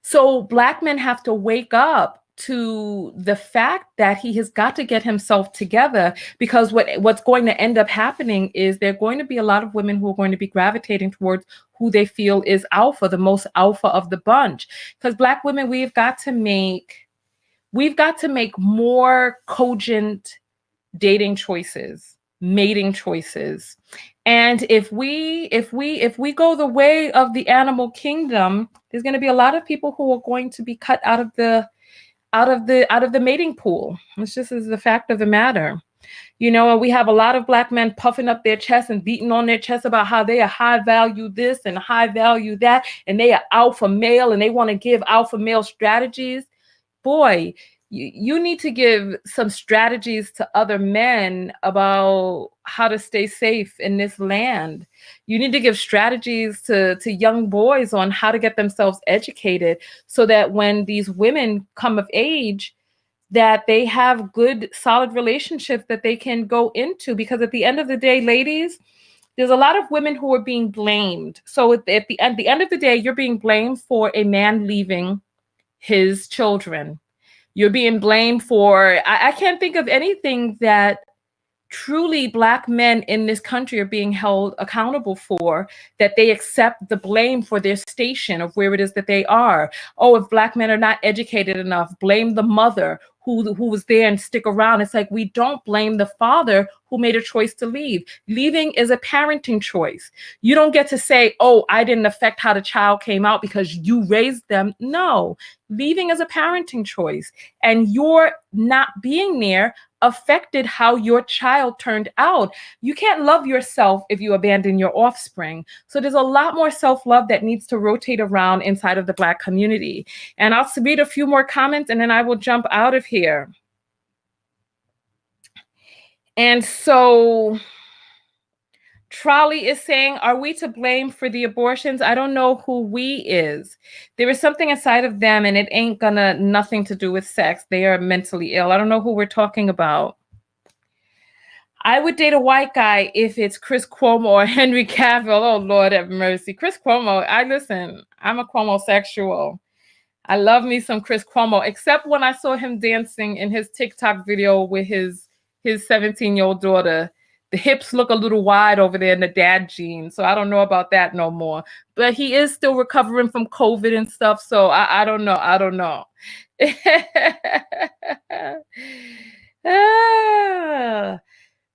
So Black men have to wake up to the fact that he has got to get himself together, because what's going to end up happening is there are going to be a lot of women who are going to be gravitating towards who they feel is alpha, the most alpha of the bunch. Because Black women, we've got to make more cogent dating choices, mating choices. And if we go the way of the animal kingdom, there's going to be a lot of people who are going to be cut out of the mating pool. It's just is the fact of the matter. You know, we have a lot of Black men puffing up their chest and beating on their chest about how they are high value this and high value that, and they are alpha male and they want to give alpha male strategies. Boy, you need to give some strategies to other men about how to stay safe in this land. You need to give strategies to young boys on how to get themselves educated so that when these women come of age, that they have good, solid relationships that they can go into. Because at the end of the day, ladies, there's a lot of women who are being blamed. So at the end of the day, you're being blamed for a man leaving his children. You're being blamed for, I can't think of anything that truly Black men in this country are being held accountable for, that they accept the blame for their station of where it is that they are. Oh, if Black men are not educated enough, blame the mother who was there and stick around. It's like, we don't blame the father who made a choice to leave. Leaving is a parenting choice. You don't get to say, oh, I didn't affect how the child came out because you raised them. No, leaving is a parenting choice. And your not being there affected how your child turned out. You can't love yourself if you abandon your offspring. So there's a lot more self-love that needs to rotate around inside of the Black community. And I'll read a few more comments and then I will jump out of here. And so Trolley is saying, are we to blame for the abortions? I don't know who we is. There is something inside of them and it ain't gonna nothing to do with sex. They are mentally ill. I don't know who we're talking about. I would date a white guy if it's Chris Cuomo or Henry Cavill. Oh, Lord have mercy. Chris Cuomo, I'm a Cuomo sexual. I love me some Chris Cuomo, except when I saw him dancing in his TikTok video with his 17-year-old daughter. The hips look a little wide over there in the dad jeans, so I don't know about that no more. But he is still recovering from COVID and stuff, so I don't know. I don't know.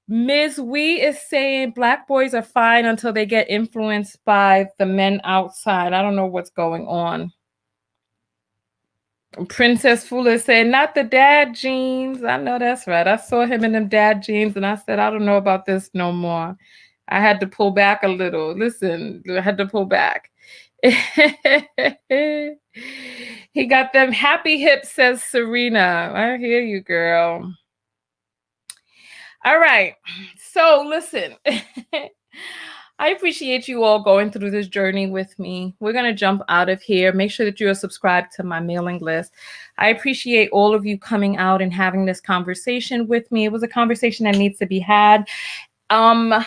Ms. Wee is saying Black boys are fine until they get influenced by the men outside. I don't know what's going on. Princess Fuller said, not the dad jeans. I know that's right. I saw him in them dad jeans and I said, I don't know about this no more. I had to pull back a little. Listen, I had to pull back. He got them happy hips, says Serena. I hear you, girl. All right. So listen, I appreciate you all going through this journey with me. We're going to jump out of here. Make sure that you are subscribed to my mailing list. I appreciate all of you coming out and having this conversation with me. It was a conversation that needs to be had. I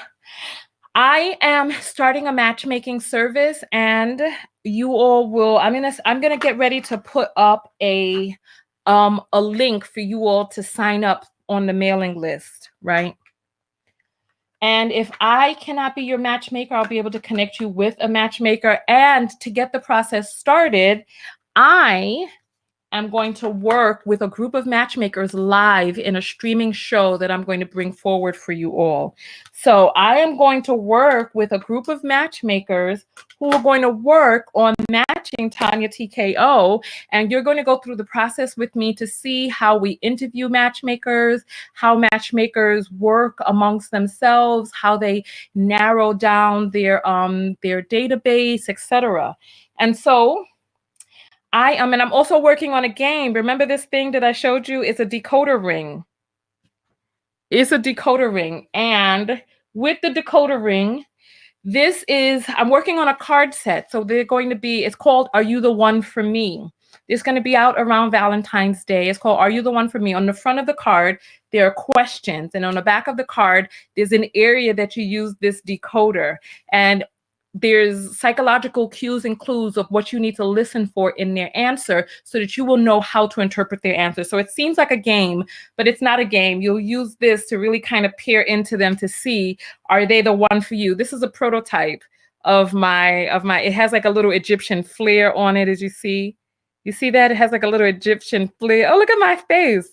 am starting a matchmaking service and you all will, I'm going to get ready to put up a link for you all to sign up on the mailing list, right? And if I cannot be your matchmaker, I'll be able to connect you with a matchmaker. And to get the process started, I am going to work with a group of matchmakers live in a streaming show that I'm going to bring forward for you all. So I am going to work with a group of matchmakers who are going to work on matching Tanya TKO. And you're going to go through the process with me to see how we interview matchmakers, how matchmakers work amongst themselves, how they narrow down their database, etc. And so and I'm also working on a game. Remember this thing that I showed you? It's a decoder ring. It's a decoder ring. And with the decoder ring, I'm working on a card set. So it's called Are You the One for Me? It's going to be out around Valentine's Day. It's called Are You the One for Me? On the front of the card, there are questions. And on the back of the card, there's an area that you use this decoder. And there's psychological cues and clues of what you need to listen for in their answer so that you will know how to interpret their answer. So it seems like a game, but it's not a game. You'll use this to really kind of peer into them to see, are they the one for you? This is a prototype of my, it has like a little Egyptian flair on it, as you see. You see that? It has like a little Egyptian flair. Oh, look at my face.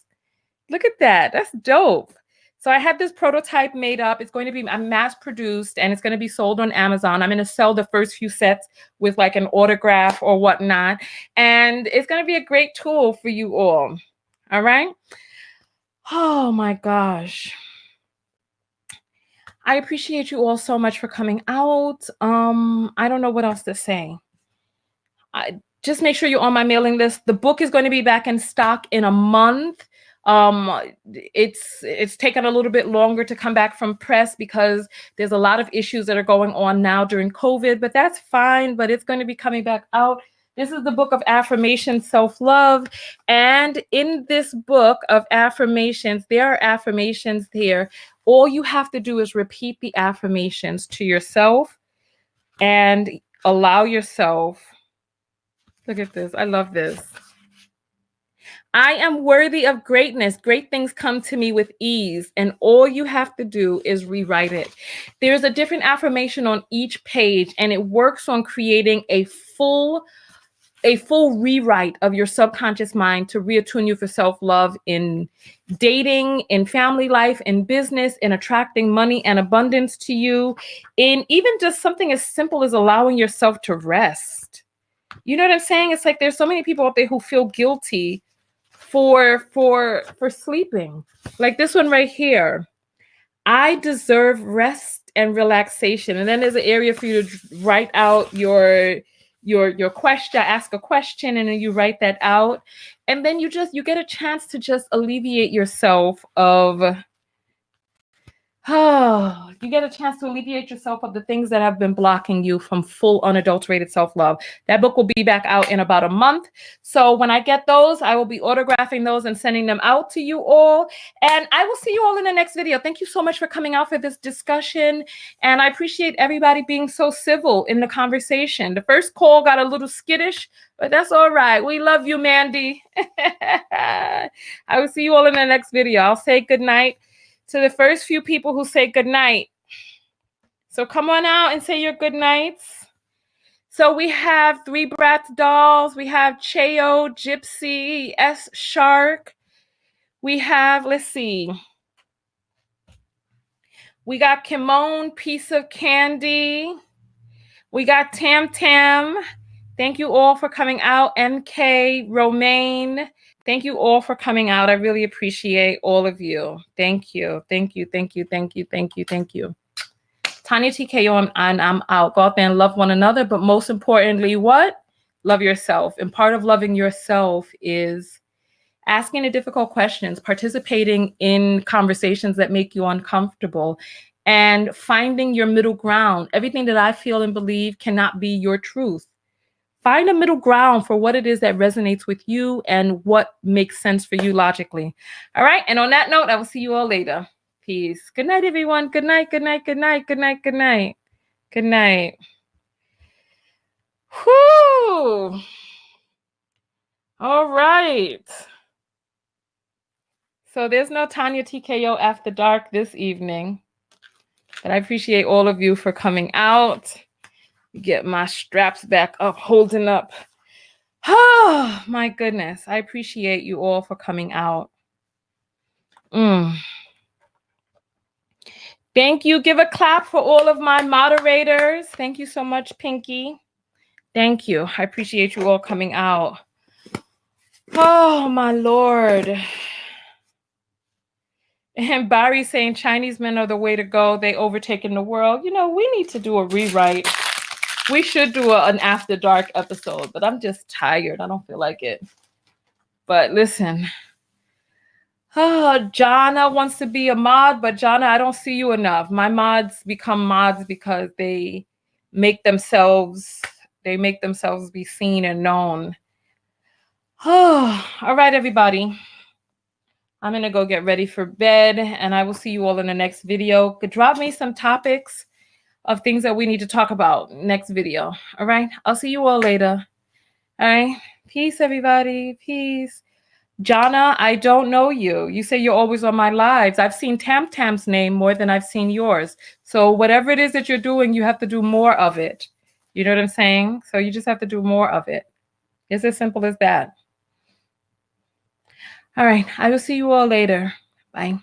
Look at that. That's dope. So I have this prototype made up. It's going to be mass produced and it's going to be sold on Amazon. I'm going to sell the first few sets with like an autograph or whatnot. And it's going to be a great tool for you all. All right. Oh my gosh. I appreciate you all so much for coming out. I don't know what else to say. just make sure you're on my mailing list. The book is going to be back in stock in a month. It's taken a little bit longer to come back from press because there's a lot of issues that are going on now during COVID, but that's fine. But it's going to be coming back out. This is the book of affirmation, self-love. And in this book of affirmations, there are affirmations here. All you have to do is repeat the affirmations to yourself and allow yourself. Look at this. I love this. I am worthy of greatness. Great things come to me with ease. And all you have to do is rewrite it. There's a different affirmation on each page, and it works on creating a full rewrite of your subconscious mind to reattune you for self-love in dating, in family life, in business, in attracting money and abundance to you, in even just something as simple as allowing yourself to rest. You know what I'm saying? It's like there's so many people out there who feel guilty for sleeping. Like this one right here. I deserve rest and relaxation. And then there's an area for you to write out your question, ask a question, and then you write that out. And then you get a chance to just alleviate yourself of you get a chance to alleviate yourself of the things that have been blocking you from full unadulterated self-love. That book will be back out in about a month. So when I get those, I will be autographing those and sending them out to you all. And I will see you all in the next video. Thank you so much for coming out for this discussion. And I appreciate everybody being so civil in the conversation. The first call got a little skittish, but that's all right. We love you, Mandy. I will see you all in the next video. I'll say good night to the first few people who say good night. So come on out and say your good nights. So we have Three Bratz Dolls. We have Cheo, Gypsy, S Shark. We have, let's see. We got Kimon, Piece of Candy. We got Tam Tam. Thank you all for coming out. NK, Romaine. Thank you all for coming out. I really appreciate all of you. Thank you. Thank you. Thank you. Thank you. Thank you. Thank you. Tanya TKO, and I'm out. Go out there and love one another. But most importantly, what? Love yourself. And part of loving yourself is asking the difficult questions, participating in conversations that make you uncomfortable, and finding your middle ground. Everything that I feel and believe cannot be your truth. Find a middle ground for what it is that resonates with you and what makes sense for you logically. All right. And on that note, I will see you all later. Peace. Good night, everyone. Good night. Good night. Good night. Good night. Good night. Good night. Whoo. All right. So there's no Tanya TKO After Dark this evening. But I appreciate all of you for coming out. Get my straps back up, holding up. Oh, my goodness. I appreciate you all for coming out. Thank you. Give a clap for all of my moderators. Thank you so much, Pinky. Thank you. I appreciate you all coming out. Oh, my Lord. And Barry saying Chinese men are the way to go. They overtaken the world. You know, we need to do a rewrite. We should do an After Dark episode, but I'm just tired. I don't feel like it. But listen. Jana wants to be a mod, but Jana, I don't see you enough. My mods become mods because they make themselves be seen and known. All right, everybody. I'm going to go get ready for bed, and I will see you all in the next video. Drop me some topics of things that we need to talk about next video. All right. I'll see you all later. All right. Peace, everybody. Peace. Jana, I don't know you. You say you're always on my lives. I've seen Tam Tam's name more than I've seen yours. So whatever it is that you're doing, you have to do more of it. You know what I'm saying? So you just have to do more of it. It's as simple as that. All right. I will see you all later. Bye.